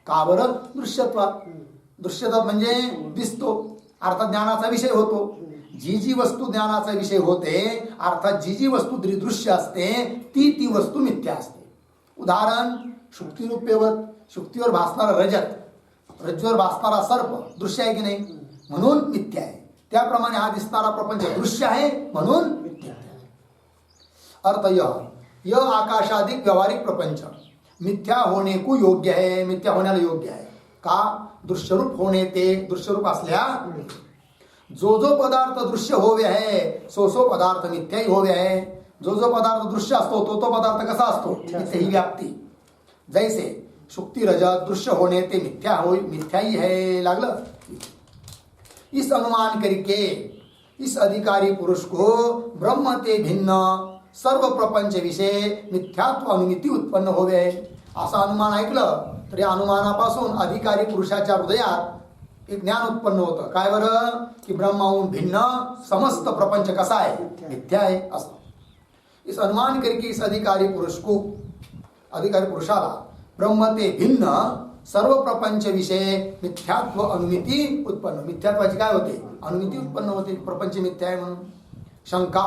का बरं, दृश्यत्वात. दृश्यत्वात म्हणजे दिसतो अर्थात ज्ञानाचा विषय होतो. जी वस्तू ज्ञानाचा विषय होते अर्थात जी वस्तू दृश्य असते ती वस्तू मिथ्या असते. उदाहरण शुक्तिरूप्यवत, शुक्तीवर भासणारा रजत, रज्जूवर भासणारा सर्प दृश्य आहे की नाही, म्हणून मिथ्या आहे. त्याप्रमाणे हा दिसणारा प्रपंच दृश्य आहे म्हणून मिथ्या आहे. अर्थ य आकाशाधिक व्यावहारिक प्रपंच मिथ्या होणे को योग्य आहे, मिथ्या होण्याला योग्य आहे. का, दृश्यरूप होणे ते दृश्यरूप असल्या जो पदार्थ दृश्य होवे आहे सो पदार्थ मिथ्याही होवे आहे. जो पदार्थ दृश्य असतो तो पदार्थ कसा असतो, मिथ्या ही व्याप्ती. जैसे शुक्ति रजत दृश्य होणे ते मिथ्याही है. लागलं. इस अनुमान करके इस अधिकारी पुरुष को ब्रह्म ते भिन्न सर्व प्रपंच विषय मिथ्यात्व अनुमिती उत्पन्न होवे. असं अनुमान ऐकलं तर या अनुमानापासून अधिकारी पुरुषाच्या हृदयात एक ज्ञान उत्पन्न होतं. काय बरं, की ब्रह्माहून भिन्न समस्त प्रपंच कसा आहे, मिथ्या आहे असं. इस अनुमान करके इस अधिकारी पुरुष को, अधिकारी पुरुषाला ब्रह्म ते भिन्न सर्व प्रपंच विषय मिथ्यात्व अनुमिती उत्पन्न, मिथ्यात्वाची काय होते, अनुमिती उत्पन्न होते. प्रपंच मिथ्या आहे म्हणून. शंका,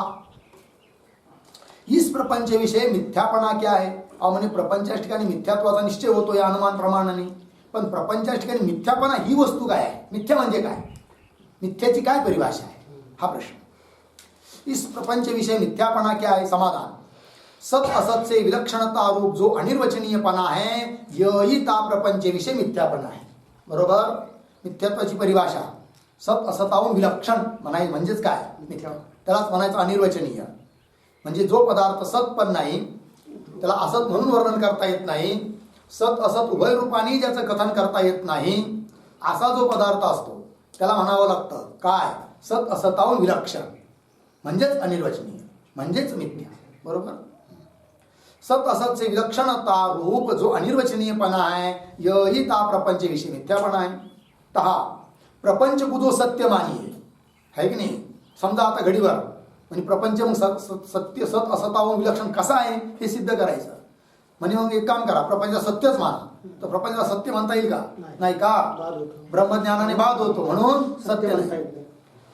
इस प्रपंच विषय मिथ्यापणा क्या है. म्हणे प्रपंचा ठिकाणी मिथ्यात्वाचा निश्चय होतो या अनुमान प्रमाणाने. पण प्रपंचा ठिकाणी मिथ्यापणा ही वस्तू काय आहे, मिथ्या म्हणजे काय, मिथ्याची काय परिभाषा आहे हा प्रश्न. इस प्रपंच विषय मिथ्यापणा क्या है. समाधान, सत असत से विलक्षणता रूप जो अनिर्वचनीयपणा है यही ता प्रपंच विषय मिथ्यापणा आहे. बरोबर. मिथ्यात्वाची परिभाषा सत असताहून विलक्षण म्हणायचं म्हणजेच काय, मिथ्या. त्यालाच म्हणायचं अनिर्वचनीय. म्हणजे जो पदार्थ सत पण नाही त्याला असत म्हणून वर्णन करता येत नाही, सत असत उभय रूपाने ज्याचं कथन करता येत नाही असा जो पदार्थ असतो त्याला म्हणावं लागतं काय, सत असताहून विलक्षण म्हणजेच अनिर्वचनीय म्हणजेच मिथ्या. बरोबर. सत असत से विलक्षणता रूप जो अनिर्वचनीयपणा है यही ता प्रपंच विषय मिथ्यापणा आहे. तहा प्रपंच को जो सत्य मानिये है की नाही. समजा आता घडीवर म्हणजे प्रपंच मग सत्य सत असताहून विलक्षण कसा आहे हे सिद्ध करायचं. म्हणजे मग एक काम करा, प्रपंच सत्यच माना. तर प्रपंचाला सत्य म्हणता येईल का, नाही का, ब्रह्मज्ञानाने बाध होतो म्हणून सत्य नाही.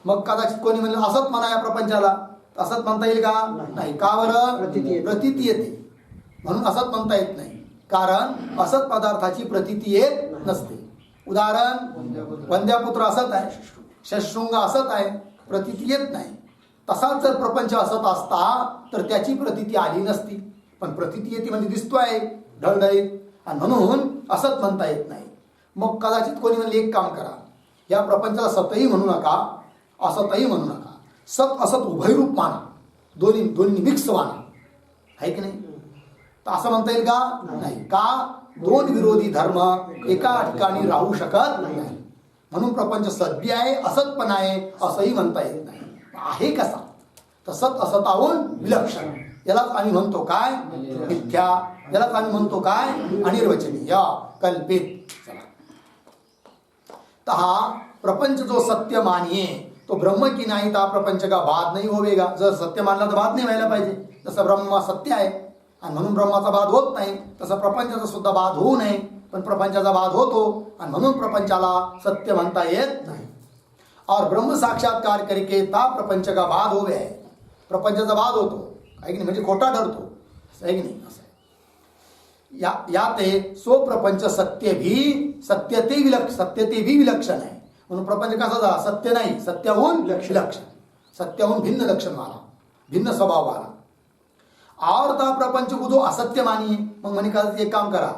मग कदाचित कोणी म्हणलं असत म्हणा या प्रपंचाला, असत म्हणता येईल का, नाही. का बरं, प्रतीती येते म्हणून असत म्हणता येत नाही. कारण असत पदार्थाची प्रतीती येत नसते. उदाहरण वंद्यापुत्र असत आहे, शशृंग असत आहे, प्रतीती येत नाही. तसाच जर प्रपंच असत असता तर त्याची प्रतीती आली नसती. पण प्रतीती येते म्हणजे दिसतोय ढळढळीत आणि म्हणून असत म्हणता येत नाही. मग कदाचित कोणी म्हणले एक काम करा, या प्रपंचाला सतही म्हणू नका असतही म्हणू नका, सत असत उभयरूप माना, दोन्ही मिक्स माना, आहे की नाही. तर असं म्हणता येईल का, नाही. का, दोन विरोधी धर्म एका ठिकाणी राहू शकत नाही. म्हणून प्रपंच सद्य आहे असत पण आहे असंही म्हणता येत नाही. आहे कसा, तर सत असताहून विलक्षण. यालाच आम्ही म्हणतो काय, मिथ्या. यालाच आम्ही म्हणतो काय, अनिर्वचनीय कल्पित. तहा प्रपंच जो सत्य मानिये तो ब्रह्म की नाही ता प्रपंच का बाध नाही होवेगा. जर सत्य मानला तर बाध नाही व्हायला पाहिजे. जसं ब्रह्म सत्य आहे आणि म्हणून ब्रह्माचा बाध होत नाही, तसं प्रपंचाचा सुद्धा बाध होऊ नये. पण प्रपंचाचा बाध होतो आणि म्हणून प्रपंचाला सत्य म्हणता येत नाही. और ब्रह्म साक्षात्कार करके ता प्रपंच का बाध होवे आहे. प्रपंचाचा बाध होतो आहे की नाही, म्हणजे खोटा ठरतो आहे की नाही. असं आहे या ते सो प्रपंच सत्य ते भी विलक्षण आहे. म्हणून प्रपंच कसा झाला? सत्य नाही, सत्याहून विलक्षण, सत्याहून भिन्न लक्षण वाला, भिन्न स्वभाव वाला. और ता प्रपंच को जो असत्य मानिये. मग म्हणे का एक काम करा,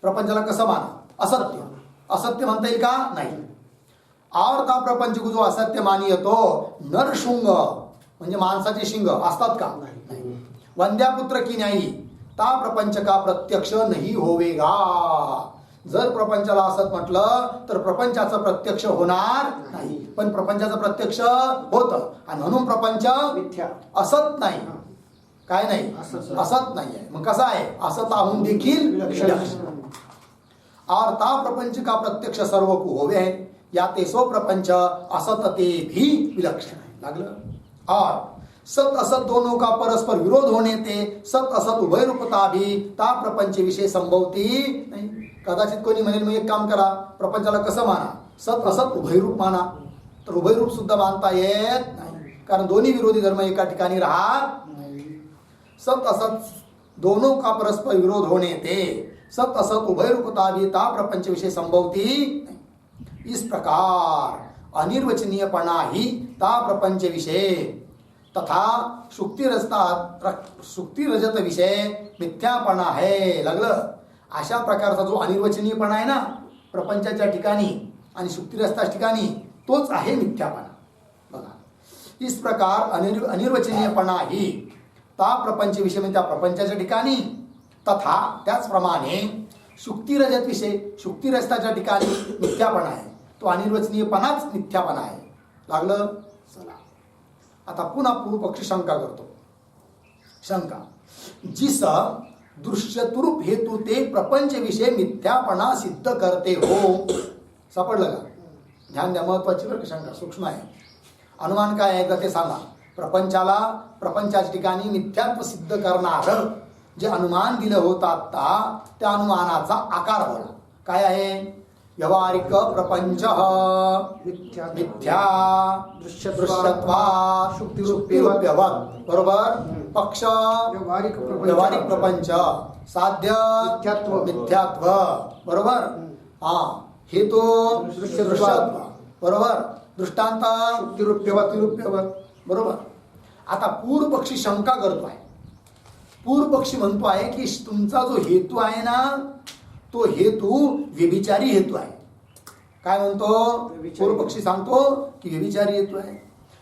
प्रपंचाला कसं माना? असत्य. असत्य म्हणता येईल का? नाही. और ता प्रपंच को जो असत्य मानिये तो नरशृंग म्हणजे माणसाचे शिंग असतात का? नाही. वंद्यापुत्र की नाही ता प्रपंच का प्रत्यक्ष नाही होवेगा. जर प्रपंचाला असत म्हटलं तर प्रपंचाचं प्रत्यक्ष होणार नाही. पण प्रपंचाचं प्रत्यक्ष होतं आणि म्हणून प्रपंच मिथ्या असत नाही. काय नाही? असत नाही आहे. मग कसं आहे? असत आहून देखील विलक्षण. और ता प्रपंच का प्रत्यक्ष सर्व को होवे है. या ते सो प्रपंच असत ते भी विलक्षण है. लागलं. और सत असत दोनों का परस्पर विरोध होने ते सत असत उभय रूपता भी ता प्रपंच विषय संभवती नाही. कदाचित कोणी म्हणेल मग एक काम करा, प्रपंचाला कसं माना? सत असत उभयरूप माना. तर उभयरूप सुद्धा मानता येत नाही, कारण दोन्ही विरोधी धर्म एका ठिकाणी राहत नाही. सत असत दोनों का परस्पर विरोध होने ते सत असत उभय रूपता भी ता प्रपंच विषय संभवती नहीं. इस प्रकार अनिर्वचनीयपणा ही ता प्रपंच विषय तथा सुक्ती रजत विषय मिथ्यापणा है. लागलं. अशा प्रकारचा जो अनिर्वचनीयपणा आहे ना प्रपंचाच्या ठिकाणी आणि सुक्तिरस्ता ठिकाणी, तोच आहे मिथ्यापणा. बघा, इस प्रकार अनिर्वचनीयपणा ही ता प्रपंच विषय म्हणजे त्या प्रपंचाच्या ठिकाणी तथा त्याचप्रमाणे सुक्तिरजत विषय सुक्तिरस्ताच्या ठिकाणी मिथ्यापणा आहे. तो अनिर्वचनीयपणाच मिथ्यापणा आहे. लागलं. चला आता पुन्हा पूर्वपक्षी शंका करतो. शंका, जिस दृश्यतुरूप हेतु ते प्रपंच विषय मिथ्यापणा सिद्ध करते हो. सापडलं का? ध्यान द्या, महत्वाची बरं का शंका, सूक्ष्म आहे. अनुमान काय आहे का ते सांगा. प्रपंचाच्या ठिकाणी मिथ्यात्व सिद्ध करणार जे अनुमान दिलं होतं आता, त्या अनुमानाचा आकार बोला. काय आहे? व्यावहारिक प्रपंच मिथ्या दृश्यत्वात् शुक्तिरूप्यवत्. बरोबर. पक्ष व्यावहारिक प्रपंच साध्य मिथ्यात्व. बरोबर. हा. हेतू दृश्यत्व. बरोबर. दृष्टांत शुक्तिरूप्यवत्. बरोबर. आता पूर्वपक्षी शंका करतोय. पूर्वपक्षी म्हणतो आहे की तुमचा जो हेतू आहे ना, तो हेतू व्यभिचारी हेतू आहे. काय म्हणतो? पूर्वपक्षी सांगतो की व्यभिचारी हेतू आहे.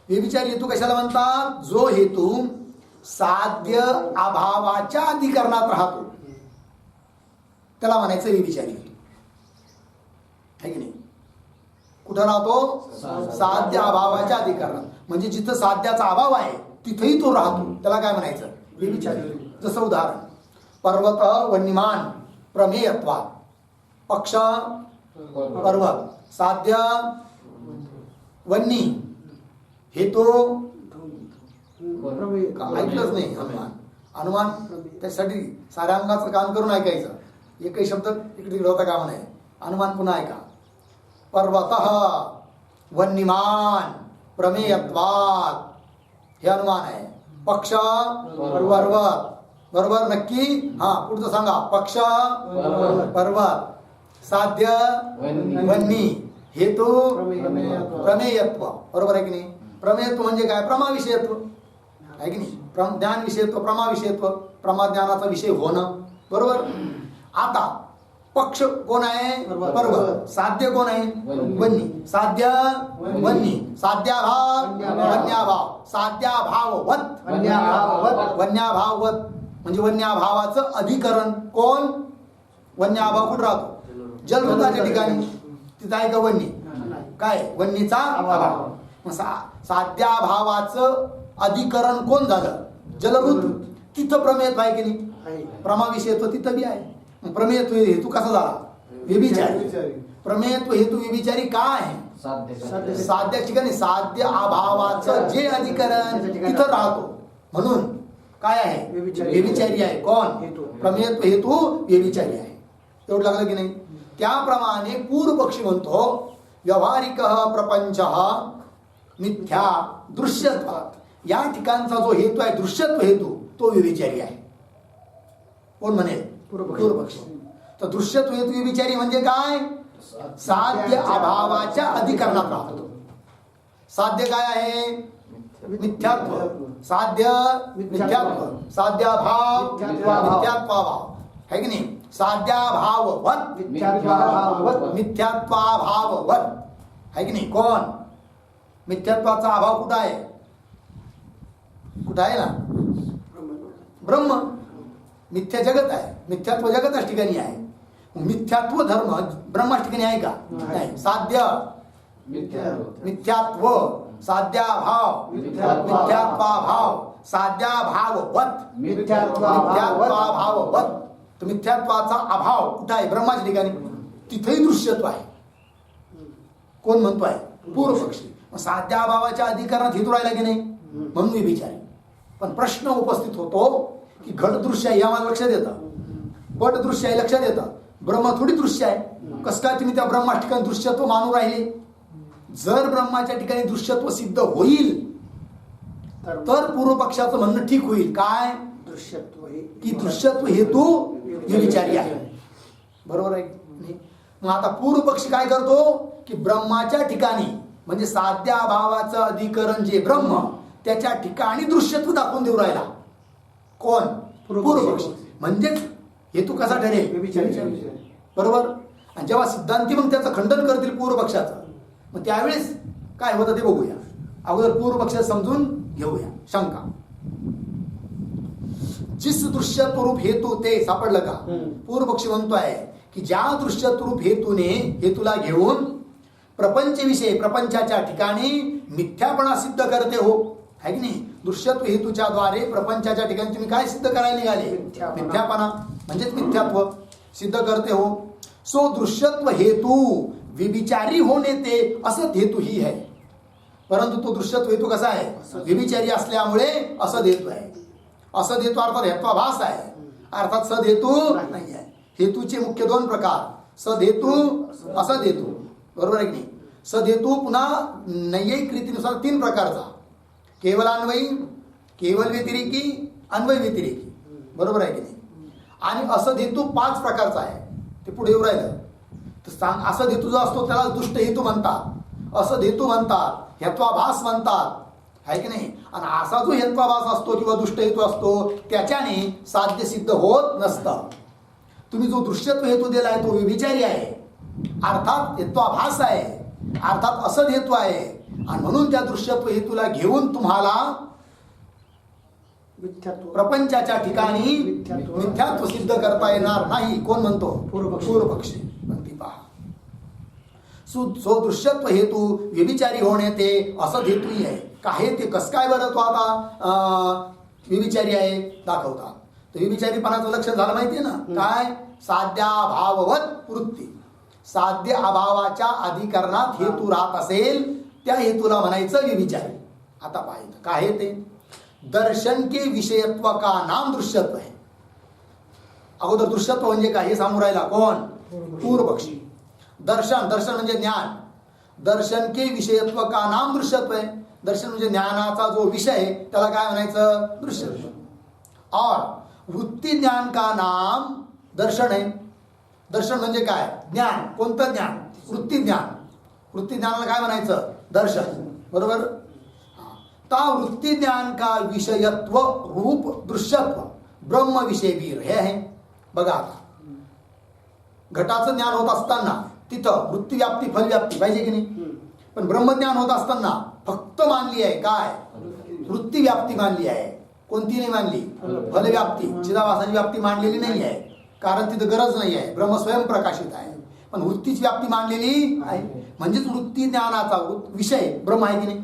व्यभिचारी हेतू कशाला म्हणतात? जो हेतू साध्य अभावाच्या अधिकरणात राहतो त्याला म्हणायचं व्यभिचारी हेतू. आहे की नाही? कुठं राहतो? साध्य अभावाच्या अधिकरणात. म्हणजे जिथं साध्याचा अभाव आहे तिथेही तो राहतो, त्याला काय म्हणायचं? व्यभिचारी हेतू. जसं उदाहरण, पर्वत वन्यमान प्रमेयत्वात्. पक्ष पर्वत, साध्य वन्नी, हेतू ऐकलंच नाही. अनुमान त्यासाठी साऱ्या अंगाचं काम करून ऐकायचं. एकही शब्द इकडे तिकडे होता कामा नये. अनुमान पुन्हा ऐका. पर्वतः वन्यमान प्रमेयत्वात् हे अनुमान आहे. पक्ष पर्वत. बरोबर. नक्की. हा, पुढचं सांगा. पक्ष पर्वत, साध्य वन्नी, हेतू प्रमेयत्व. बरोबर आहे की नाही? प्रमेयत्व म्हणजे काय? प्रमाविषयत्व आहे की नाही? ज्ञान विषयत्व, प्रमाविषयत्व, प्रमा ज्ञानाचा विषय होणं. बरोबर. आता पक्ष कोण आहे? पर्वत. साध्य कोण आहे? वन्नी. साध्य वन्नी. साध्याभाव वन्याभाव. साध्याभाववत वन्याभाववत म्हणजे वन्याभावाचं अधिकरण कोण? वन्याभाव कुठं राहतो? जलवृताच्या ठिकाणी. तिथं आहे का वन्नी? काय? वन्नीचा अभाव. साध्याभावाचं अधिकरण कोण झालं? जलवृत. तिथं प्रमेयत्व आहे की नाही? प्रमाविषयत्व तिथं बी आहे. प्रमेयत्व हेतू कसा झाला? व्यभिचारी. प्रमेयत्व हेतू व्यभिचारी का आहे? साध्य ठिकाणी साध्य अभावाचं जे अधिकरण तिथं राहतो म्हणून काय आहे व्यभिचारी आहे. कोण? प्रमेयत्व हेतू व्यभिचारी आहे. एवढं लागलं की नाही? त्याप्रमाणे पूर्व पक्षी म्हणतो व्यावहारिक प्रपंच मिथ्या दृश्यत्वात या ठिकाणचा जो हेतू आहे दृश्यत्व हेतू तो व्यभिचारी आहे. कोण म्हणेल? पूर्व पक्षी. तर दृश्यत्व हेतू व्यभिचारी म्हणजे काय? साध्य अभावाच्या अधिकरणात राहतो. साध्य काय आहे? मिथ्यात्व. साध्य मिथ्यात्व. साध्याभाव मिथ्यात्वाभाव आहे की नाही? साध्याभाववत मिथ्यात्वाभाववत आहे की नाही? कोण? मिथ्यात्वाचा अभाव कुठं आहे? कुठं आहे ना? ब्रह्म. मिथ्या जगत आहे. मिथ्यात्व जगतच ठिकाणी आहे. मिथ्यात्व धर्म ब्रह्मा ठिकाणी आहे का? नाही. साध्य मिथ्यात्व साध्याभाव मिथ्यात्वाभाव साध्याभाववत मिथ्यात्वाभाववत. तर मिथ्यात्वाचा अभाव कुठं आहे? ब्रह्माच्या ठिकाणी. तिथेही दृश्यत्व आहे. कोण म्हणतोय? पूर्व पक्षी. साध्याभावाच्या अधिकरणात हेतू राहिला की नाही म्हणून व्यभिचारी. पण प्रश्न उपस्थित होतो की घट दृश्य आहे यामध्ये लक्षात येतं, पट दृश्य आहे लक्षात येतं, ब्रह्म थोडी दृश्य आहे. कसं काय तुम्ही त्या ब्रह्मा ठिकाणी दृश्यत्व मानून राहिले? जर ब्रह्माच्या ठिकाणी दृश्यत्व सिद्ध होईल तर पूर्व पक्षाचं म्हणणं ठीक होईल. काय? दृश्यत्व की दृश्यत्व हेतू व्यभिचारी आहे. बरोबर आहे? मग आता पूर्व पक्षी काय करतो की ब्रह्माच्या ठिकाणी म्हणजे साध्याभावाचं अधिकरण जे ब्रह्म त्याच्या ठिकाणी दृश्यत्व दाखवून देऊ राहिला. कोण? पूर्व पक्षी. म्हणजेच हेतू कसा ठरेल? बरोबर. आणि जेव्हा सिद्धांती मग त्याचं खंडन करतील पूर्व पक्षाचं मग त्यावेळेस काय होतं ते बघूया. अगोदर पूर्व पक्षाचं समजून घेऊया. शंका. जिस दृश्यत्व रूप हेतू ते सापडलं का? पूर्व पक्षी म्हणतोय की ज्या दृश्यत्व रूप हेतूला घेऊन प्रपंच विषय प्रपंचाच्या ठिकाणी मिथ्यापणा सिद्ध करते हो, है की नाही? दृश्यत्व हेतूच्या द्वारे प्रपंचाच्या ठिकाणी तुम्ही काय सिद्ध करायला निघाले? मिथ्यापणा म्हणजेच मिथ्यात्व सिद्ध करते हो. सो दृश्यत्व हेतू विविचारी होणे ते असत हेतू ही आहे. परंतु तो दृश्यत्व हेतू कसा आहे? विविचारी असल्यामुळे असद हेतू आहे. असद हेतू अर्थात हेत्वाभास आहे, अर्थात सद हेतू नाही आहे. हेतूचे मुख्य दोन प्रकार, सद हेतू असद हेतू. बरोबर आहे की नाही? सद हेतू पुन्हा नैयिक रीतीनुसार तीन प्रकारचा, केवल अन्वयी, केवल व्यतिरेकी, अन्वय व्यतिरेकी. बरोबर आहे की नाही? आणि असद हेतू 5 प्रकारचा आहे. ते पुढे येऊ राहिलं तर सांग. असद हेतू जो असतो त्याला दुष्ट हेतू म्हणतात, असद हेतू म्हणतात, हेत्वाभास म्हणतात, आहे की नाही? आणि असा जो हेत्वाभास असतो किंवा दुष्ट हेतू असतो त्याच्याने साध्य सिद्ध होत नसतं. तुम्ही जो दृश्यत्व हेतू दिलाय तो व्यभिचारी आहे, अर्थात हेत्वाभास आहे, अर्थात असद हेतू आहे. आणि म्हणून त्या दृश्यत्व हेतूला घेऊन तुम्हाला प्रपंचाच्या ठिकाणी मिथ्यात्व सिद्ध करता येणार नाही. कोण म्हणतो? पूर्व पक्षी. पहा, सो दृश्यत्व हेतू व्यभिचारी होणे ते असद हेतूही आहे. काय ते कस काय बरं तो आता व्यभिचारी आहे दाखवता. तर व्यभिचारीपणाचं लक्षण झालं माहितीये ना? काय? साध्याभाववत वृत्ती. साध्य अभावाच्या अधिकरणात हेतू राहत असेल त्या हेतूला म्हणायचं व्यभिचारी. आता पाहिजे काय ते? दर्शन के विषयत्व का नाम दृश्यत्व आहे. अगोदर दृश्यत्व म्हणजे काय हे सांगू राहिला कोण? पूर्व पक्षी. दर्शन म्हणजे ज्ञान. दर्शन के विषयत्व का नाम दृश्यत्व आहे. दर्शन म्हणजे ज्ञानाचा जो विषय त्याला काय म्हणायचं? दृश्यत्व. और वृत्ती ज्ञान का नाम दर्शन आहे. दर्शन म्हणजे काय? ज्ञान. कोणतं ज्ञान? वृत्ती ज्ञान. वृत्ती ज्ञानाला काय म्हणायचं? दर्शन. बरोबर. ता वृत्ती ज्ञान का विषयत्व रूप दृश्यत्व ब्रह्म विषय वीर हे आहे. बघा आता घटाचं ज्ञान होत असताना तिथं वृत्ती व्याप्ती फल व्याप्ती पाहिजे की नाही? पण ब्रह्मज्ञान होत असताना फक्त मानली आहे काय? वृत्ती व्याप्ती मानली आहे. कोणती नाही मानली? फल व्याप्ती. चिदाभासाची व्याप्ती मांडलेली नाही आहे, कारण तिथं गरज नाही आहे. ब्रह्म स्वयंप्रकाशित आहे. पण वृत्तीची व्याप्ती मांडलेली आहे. म्हणजेच वृत्ती ज्ञानाचा विषय ब्रह्म आहे की नाही?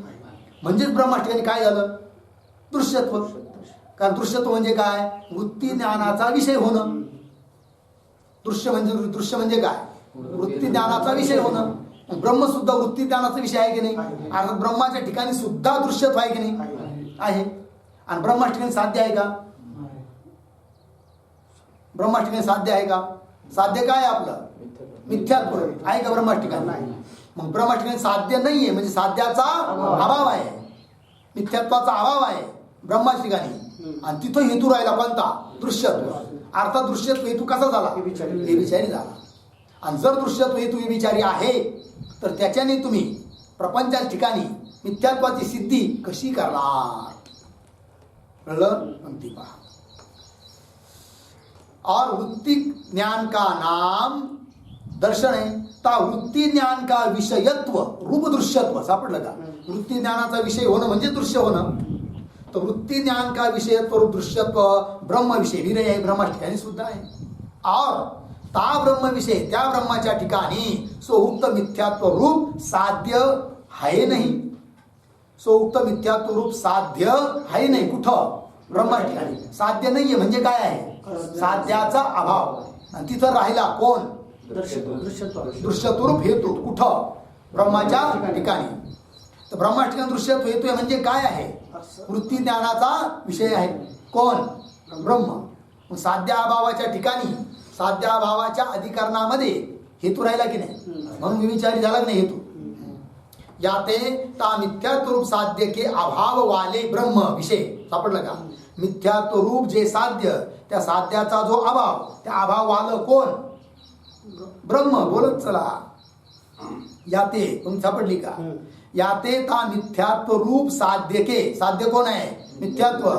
म्हणजेच ब्रह्मा ठिकाणी काय झालं? दृश्यत्व. कारण दृश्यत्व म्हणजे काय? वृत्ती ज्ञानाचा विषय होणं. दृश्य म्हणजे काय? वृत्ती ज्ञानाचा विषय होणं. ब्रह्म सुद्धा वृत्ती ज्ञानाचा विषय आहे की नाही? अर्थात ब्रह्माच्या ठिकाणी सुद्धा दृश्यत्व आहे की नाही? आहे. आणि ब्रह्माच्या ठिकाणी साध्य आहे का? ब्रह्माच्या ठिकाणी साध्य आहे का? साध्य काय आहे आपलं? मिथ्यात्व आहे का ब्रह्माच्या ठिकाणी? मग ब्रह्माच्या ठिकाणी साध्य नाहीये म्हणजे साध्याचा अभाव आहे, मिथ्यात्वाचा अभाव आहे ब्रह्माच्या ठिकाणी. आणि तिथं हेतू राहिला कोणता? दृश्यत्व. अर्थात दृश्यत्व हेतू कसा झाला? व्यभिचारी झाला. आणि जर दृश्यत्व हेतू व्यभिचारी आहे तर त्याच्याने तुम्ही प्रपंचाच्या ठिकाणी मिथ्यात्वाची सिद्धी कशी करणार? कळलं? ती पहा. और वृत्ति ज्ञान का नाम दर्शन है, ता वृत्ती ज्ञान का विषयत्व रूप दृश्यत्व. सापडलं का? वृत्ती ज्ञानाचा विषय होणं म्हणजे दृश्य होणं. तर वृत्ती ज्ञान का विषयत्व रूप दृश्यत्व ब्रह्म विषय विरय आहे, ब्रह्माच्या ठिकाणी सुद्धा आहे. और ता ब्रह्म विषय त्या ब्रह्माच्या ठिकाणी सो उक्त मिथ्यात्व रूप साध्य आहे नाही. सो उक्त मिथ्यात्व रूप साध्य आहे नाही. कुठं? ब्रह्माच्या ठिकाणी साध्य नाहीये म्हणजे काय आहे? साध्याचा अभाव. आणि तिथं राहिला कोण? दृश्यत्व रूप हेतू. कुठं? ब्रह्माच्या ठिकाणी. तर ब्रह्माच्या ठिकाणी दृश्यत्व हेतू आहे म्हणजे काय आहे? वृत्ती ज्ञानाचा विषय आहे. कोण? ब्रह्म. मग साध्या अभावाच्या ठिकाणी साध्या अभावाच्या अधिकरणामध्ये हेतू राहिला की नाही? म्हणून विचारी झाला की नाही हेतू? याते ता मिथ्यात्व रूप साध्य के अभाव वाले ब्रह्म विषय. सापडलं का? मिथ्यात्व रूप जे साध्य त्या साध्याचा जो अभाव, त्या अभाव वालं कोण? ब्रह्म. बोलत चला. याते तुम्ही सापडली का? याते ता मिथ्यात्व रूप साध्य के, साध्य कोण आहे? मिथ्यात्व.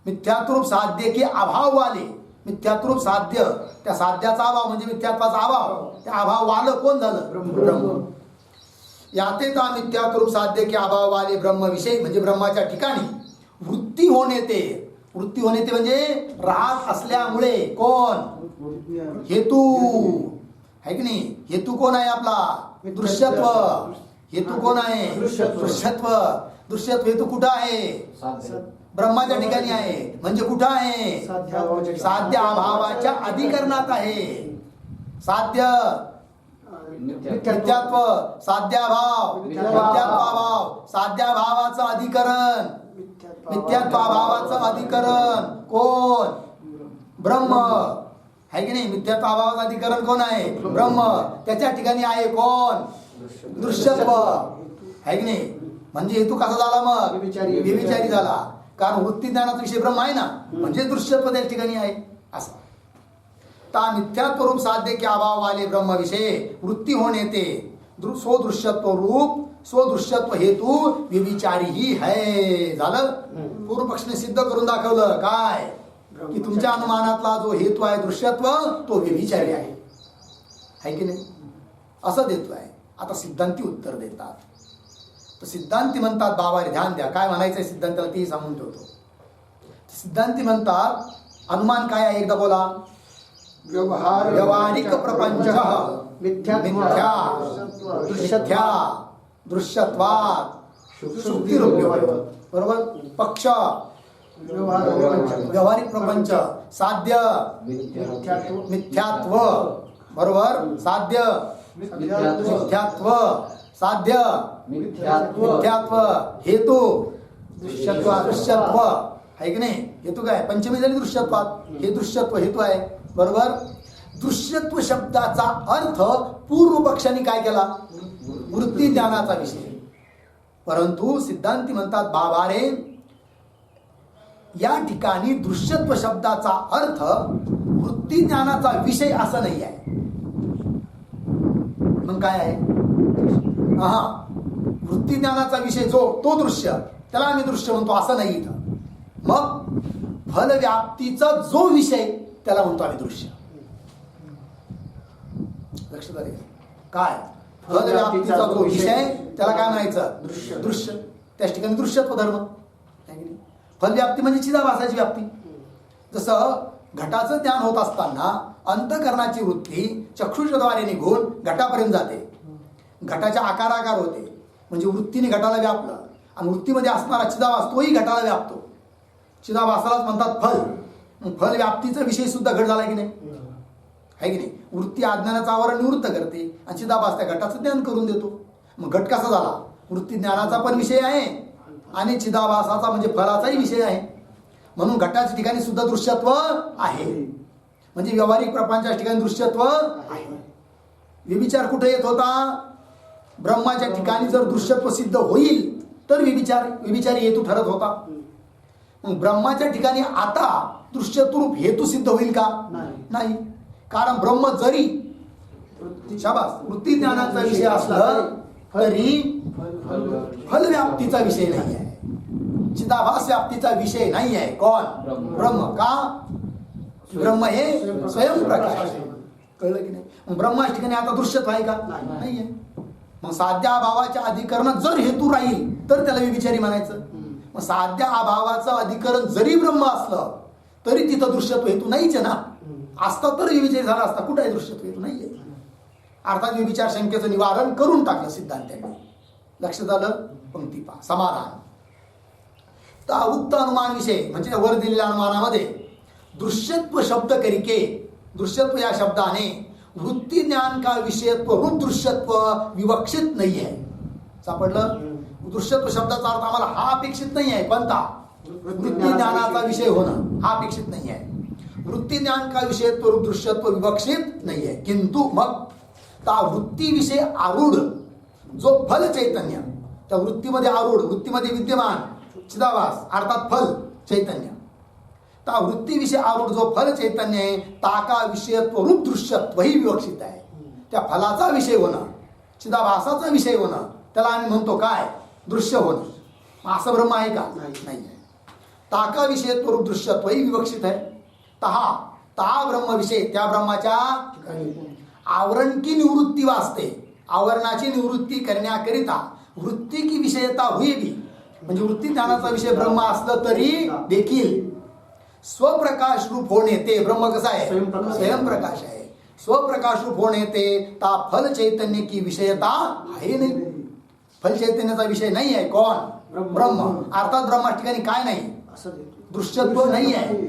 मिथ्यात्व रूप साध्य के अभाव वाले, मिथ्यात्व रूप साध्य त्या साध्याचा अभाव म्हणजे मिथ्यात्वाचा अभाव, त्या अभाव वालं कोण झालं? ब्रह्म. याते ता मिथ्यात्व रूप साध्य के अभाव वाले ब्रह्म विषय म्हणजे ब्रह्माच्या ठिकाणी वृत्ती होणे ते. वृत्ती होणे ते म्हणजे राहत असल्यामुळे कोण? हेतू आहे की नाही? हेतू कोण आहे आपला? दृश्यत्व. हेतू कोण आहे? दृश्यत्व. दृश्यत्व हेतू कुठं आहे? ब्रह्माच्या ठिकाणी आहे. म्हणजे कुठं आहे? साध्य अभावाच्या अधिकरणात आहे. साध्य मिथ्यात्व, साध्याभाव, मिथ्यात्वाभाव, साध्याभावाचं अधिकरण, मिथ्यात्वाभावाचं अधिकरण कोण? ब्रह्म आहे की नाही? मिथ्यात्वाभावाचं अधिकरण कोण आहे? ब्रह्म. त्याच्या ठिकाणी आहे कोण? दृश्यत्व आहे की नाही? म्हणजे हेतू कसा झाला? मग व्यभिचारी झाला. कारण वृत्ती ज्ञानाचा विषय ब्रह्म आहे ना, म्हणजे दृश्यत्व त्या ठिकाणी आहे. असं ता मिथ्यात्व रूप साध्य के अभाव वाले ब्रह्म विषय वृत्ती होणे ते सो दृश्यत्व रूप सो दृश्यत्व हेतू व्यभिचारी ही है. झालं? पूर्व पक्षने सिद्ध करून दाखवलं काय? की तुमच्या अनुमानातला जो हेतू आहे दृश्यत्व तो व्यभिचारी आहे की नाही? असं देतो आहे. आता सिद्धांती उत्तर देतात. तर सिद्धांती म्हणतात, बाबा रे ध्यान द्या, काय म्हणायचंय सिद्धांताला तेही सांगून ठेवतो. सिद्धांती म्हणतात अनुमान काय आहे? एकदा बोला. व्यवहारिक प्रपंच मिथ्या दृश्यत्वात् शुक्तिरूप्य. बरोबर? पक्ष व्यवहारिक प्रपंच, साध्य मिथ्यात्व. बरोबर? साध्य मिथ्यात्व, साध्य मिथ्यात्व, हेतू दृश्यत्व आहे की नाही? हेतू काय? पंचमी झाली दृश्यत्वात. हे दृश्यत्व हेतू आहे. बरोबर? दृश्यत्व शब्दाचा अर्थ पूर्व पक्षाने काय केला? वृत्ती ज्ञानाचा विषय. परंतु सिद्धांती म्हणतात बाबा रे, या ठिकाणी दृश्यत्व शब्दाचा अर्थ वृत्ती ज्ञानाचा विषय असं नाही आहे. मग काय आहे? वृत्ती ज्ञानाचा विषय जो तो दृश्य, त्याला आम्ही दृश्य म्हणतो असं नाही इथं. मग फलव्याप्तीचा जो विषय त्याला म्हणतो आम्ही दृश्य. लक्षात आले काय? फलव्याप्तीचा जो विषय त्याला काय म्हणायचं? दृश्य. त्याच ठिकाणी दृश्यत्व धर्म. फलव्याप्ती म्हणजे चिदाभासाची व्याप्ती. जसं घटाचं ज्ञान होत असताना अंतःकरणाची वृत्ती चक्षुषद्वारे निघून घटापर्यंत जाते. घटाच्या आकार होते म्हणजे वृत्तीने घटाला व्यापलं. आणि वृत्तीमध्ये असणारा चिदाभास तोही घटाला व्यापतो. चिदाभासालाच म्हणतात फल. फल व्याप्तीचा विषय सुद्धा घट झाला की नाही? आहे की नाही. वृत्ती अज्ञानाचं आवरण निवृत्त करते आणि चिदाभास त्या घटाचं ज्ञान करून देतो. मग घट कसा झाला? वृत्ती ज्ञानाचा पण विषय आहे आणि चिदाभासाचा म्हणजे फलाचाही विषय आहे. म्हणून घटाच्या ठिकाणी सुद्धा दृश्यत्व आहे. म्हणजे व्यावहारिक प्रपंचाच्या ठिकाणी दृश्यत्व आहे. व्यभिचार कुठे येत होता? ब्रह्माच्या ठिकाणी जर दृश्यत्व सिद्ध होईल तर व्यभिचारी हेतू ठरत होता. मग ब्रह्माच्या ठिकाणी आता दृश्यत्वरूप हेतू सिद्ध होईल का? नाही. कारण ब्रह्म जरी शाबास वृत्ती ज्ञानाचा विषय असला तरी फलव्याप्तीचा विषय नाही आहे. चिदाभास व्याप्तीचा विषय नाही आहे. कोण? ब्रह्म. का? ब्रह्म हे स्वयंप्रकाश आहे. कळलं की नाही? मग ब्रह्माच्या ठिकाणी आता दृश्यत्व आहे का? नाही आहे. मग साध्या अभावाच्या अधिकरणात जर हेतू राहील तर त्याला व्यभिचारी म्हणायचं. मग साध्या अभावाचं अधिकरण जरी ब्रह्म असलं तरी तिथं दृश्यत्व हेतू नाहीच आहे ना. असता तर व्यभिचारी झाला असता. कुठे आहे दृश्यत्व हेतू? नाहीये. अर्थात व्यभिचार शंकेचं निवारण करून टाकलं सिद्धांतांनी. लक्षात आलं? पंक्ती पहा. समाधान. तर उक्त अनुमान विषय म्हणजे वर दिलेल्या अनुमानामध्ये दृश्यत्व शब्द करिके, दृश्यत्व या शब्दाने वृत्ती ज्ञान का विषयत्व रूप दृश्यत्व विवक्षित नाही आहे. सापडलं? दृश्यत्व शब्दाचा अर्थ आम्हाला हा अपेक्षित नाही आहे. कोणता? वृत्ती ज्ञानाचा विषय होणं हा अपेक्षित नाही आहे. वृत्ती ज्ञान का विषयत्व रूप दृश्यत्व विवक्षित नाही आहे. किंतु मग त्या वृत्ती विषय आरूढ जो फल चैतन्य, त्या वृत्तीमध्ये आरूढ, वृत्तीमध्ये विद्यमान चिदाभास अर्थात फल चैतन्य, त्या वृत्तीविषयी आरूढ जो फल चैतन्य आहे ताका विषयत्व रूप दृश्यत्व ही विवक्षित आहे. त्या फलाचा विषय होणं, चिदाभासाचा विषय होणं त्याला आम्ही म्हणतो काय? दृश्य होणं. असं ब्रह्म आहे का? नाही. ताका विषयत्व रूप दृश्यत्व ही विवक्षित आहे. ता ब्रह्म विषय त्या ब्रह्माच्या आवरण की निवृत्ती वास्ते, आवरणाची निवृत्ती करण्याकरिता वृत्ती की विषयता हुई भी, म्हणजे वृत्ती ज्ञानाचा विषय ब्रह्म असलं तरी देखील स्वप्रकाश रूप होणे ते ब्रह्म कसं आहे? स्वयंप्रकाश आहे. स्वप्रकाश रूप होणे ते ता फल चैतन्य की विषयता आहे नाही. फल चैतन्याचा विषय नाही आहे. कोण? ब्रह्म. अर्थात ब्रह्मा ठिकाणी काय नाही? दृश्यत्व नाही आहे.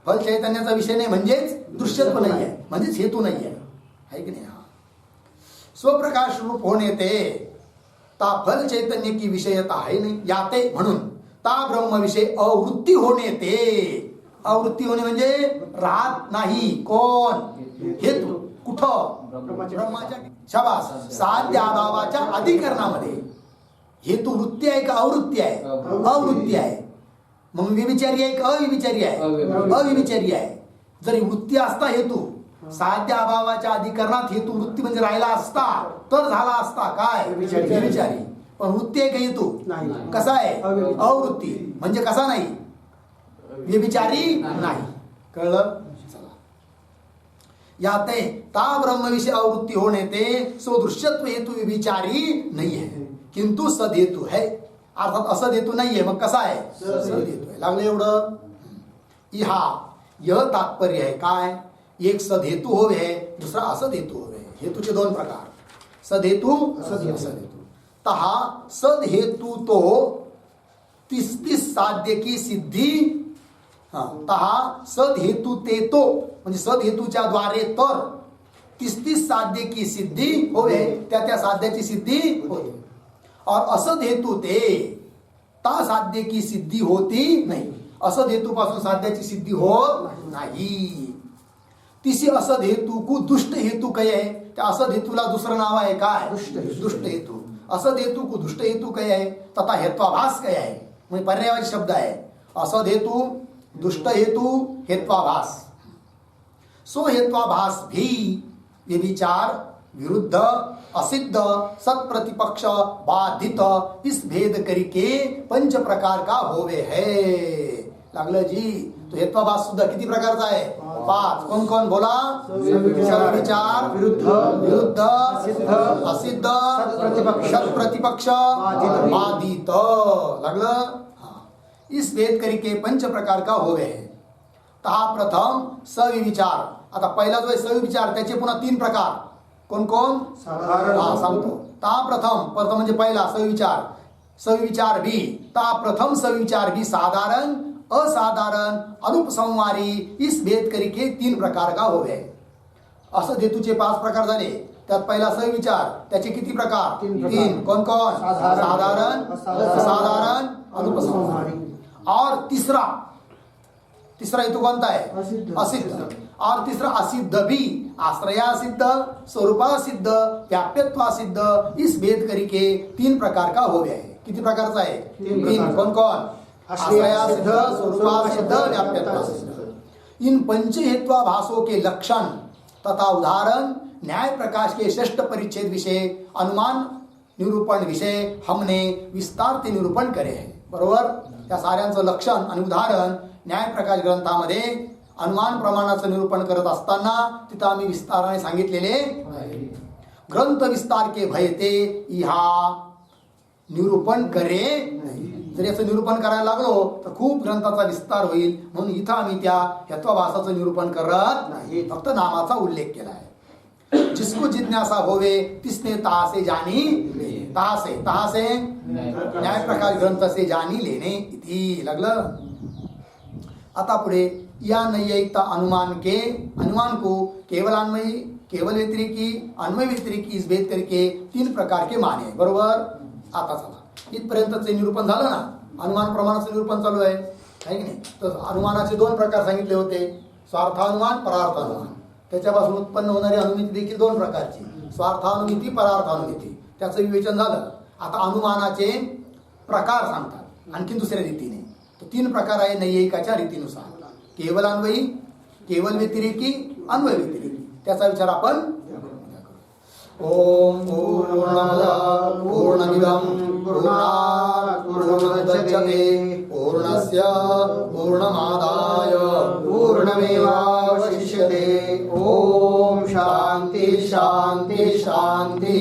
फल चैतन्याचा विषय नाही म्हणजेच दृश्यत्व नाही आहे, म्हणजेच हेतू नाही आहे की नाही? स्वप्रकाश रूप होणे ते ता फल चैतन्य की विषयता आहे नाही. याते म्हणून ता ब्रह्म विषय अवृत्ती होणे ते, अवृत्ती होणे म्हणजे राहत नाही. कोण? हेतू. कुठं? ब्रह्माच्या. शाबास. साध्य अभावाच्या अधिकरणामध्ये हेतू वृत्ती आहे का अवृत्ती आहे? अवृत्ती आहे. मग व्यभिचारी आहे का अविचारी आहे? अविचारी आहे. जरी वृत्ती असता हेतू, साध्य अभावाच्या अधिकरणात हेतू वृत्ती म्हणजे राहिला असता तर झाला असता काय? व्यभिचारी. पण वृत्ती आहे का हेतू? कसा आहे? अवृत्ती. म्हणजे कसा नाही? व्यभिचारी नाही. कळलं? याते ता ब्रह्मविषय अवृत्ती होणे ते स्वदृश्यत्व हेतू व्यभिचारी नाही आहे, किंतु सदहेतू है. अर्थात असद हेतू नाहीये. मग कसा आहे? सदहेतू आहे. लागलं एवढं? इहा यह तात्पर्य आहे काय? एक सदहेतू होवे, दुसरा असदहेतू होवे. हेतूचे दोन प्रकार, सदहेतू असदहेतू. तहा सदहेतू तो 30 साध्य की सिद्धी. तहा सदहेतू ते तो म्हणजे सदहेतूच्या द्वारे तर 30 साध्य की सिद्धी होवे, त्या साध्याची सिद्धी होते. और असद हेतू ते ता साध्य की सिद्धी होती नाही. असद हेतू पासून साध्याची सिद्धी होत नाही. तिसी असद हेतू को दुष्ट हेतू कहे आहे. त्या असद हेतूला दुसरं नाव आहे काय? दुष्ट हेतू. असद हेतू को दुष्ट हेतू कहे आहे. तथा हेत्वाभास कहे आहे. म्हणजे पर्यायवाची शब्द आहे. असद हेतू, दुष्ट हेतू, हेत्वाभास. सो हेत्वाभास भी व्यभिचार विरुद्ध असिद्ध सत्प्रतिपक्ष बाधित इस भेद करके पंच प्रकार का होवे है. लागलं जी? तो हेत्वाभास सुद्धा किती प्रकारचा आहे? 5. कोण कोण बोला? सविचार, विरुद्ध, असिद्ध, सत्प्रतिपक्ष, बाधित. लागलं? इस भेद करके पंच प्रकार का होवे है. तहा प्रथम सविचार. आता पहिला जो आहे सविचार त्याचे पुन्हा 3 प्रकार. कोण कोण? सांगतो. ता प्रथम म्हणजे पहिला सविचार. सविचार भी. ता प्रथम सविचार भी साधारण, असाधारण, अनुपसंहारी इस भेद करके 3 प्रकार का होवे. असं धातूचे 5 प्रकार झाले. त्यात पहिला सविचार, त्याचे किती प्रकार? 3. कोण कोण? साधारण, असाधारण, अनुपसाधारण. और तीसरा हेतु कोणता है? असिद्ध. और तीसरा असिद्ध भी, आश्रया सिद्ध, स्वरूपा सिद्ध, व्याप्यत्वा सिद्ध, इस भेद करके 3 प्रकार का हो गया है. किती प्रकारचा आहे? 3. कोण कोण? आश्रया सिद्ध, स्वरूपा सिद्ध, व्याप्यत्वा सिद्ध. इन पंचहेत्वा भाषों के लक्षण तथा उदाहरण न्याय प्रकाश के 6th परिच्छेद विषय अनुमान निरूपण विषय हमने विस्तार ते निरूपण करे है. बरोबर. त्या साऱ्यांचं लक्षण आणि उदाहरण न्याय प्रकाश ग्रंथामध्ये अनुमान प्रमाणाचं निरूपण करत असताना तिथं आम्ही विस्ताराने सांगितलेले. ग्रंथ विस्तार के भयते इहा निरूपण करे. जर याचं निरूपण करायला लागलो तर खूप ग्रंथाचा विस्तार होईल, म्हणून इथं आम्ही त्या हेत्वाभासाचं निरूपण करत नाही, फक्त नामाचा उल्लेख केला आहे. जिसको जिज्ञासा होवे तिसने तासे जानी लेने. तासे न्याय प्रकाश ग्रंथ से जानी लेने इति लागलं. आता पुढे या नैयिकता अनुमान को केवल अन्वयी, केवल व्यतिरिकी, अन्वय व्यतिरिकी इस भेद करके 3 प्रकार के माने. बरोबर. आता चला इथपर्यंतचे निरूपण झालं ना. अनुमान प्रमाणाचं निरूपण चालू आहे की नाही. तर अनुमानाचे 2 प्रकार सांगितले होते, स्वार्थानुमान, परार्थानुमान. त्याच्यापासून उत्पन्न होणारी अनुमिती देखील 2 प्रकारची, स्वार्थानुमिती, परार्थानुमिती. त्याचं विवेचन झालं. आता अनुमानाचे प्रकार सांगतात आणखी दुसऱ्या रीतीने. तो 3 प्रकार आहे नैयिकाच्या रीतीनुसार, केवल अन्वयी, केवल व्यतिरेकी, अन्वय व्यतिरेकी. त्याचा विचार आपण ओम पूर्णमद पूर्णमिदं पूर्णात् पूर्णमुदच्यते पूर्णस्य पूर्णमादाय पूर्णमेवावशिष्यते. ओम शांति शांति शांति.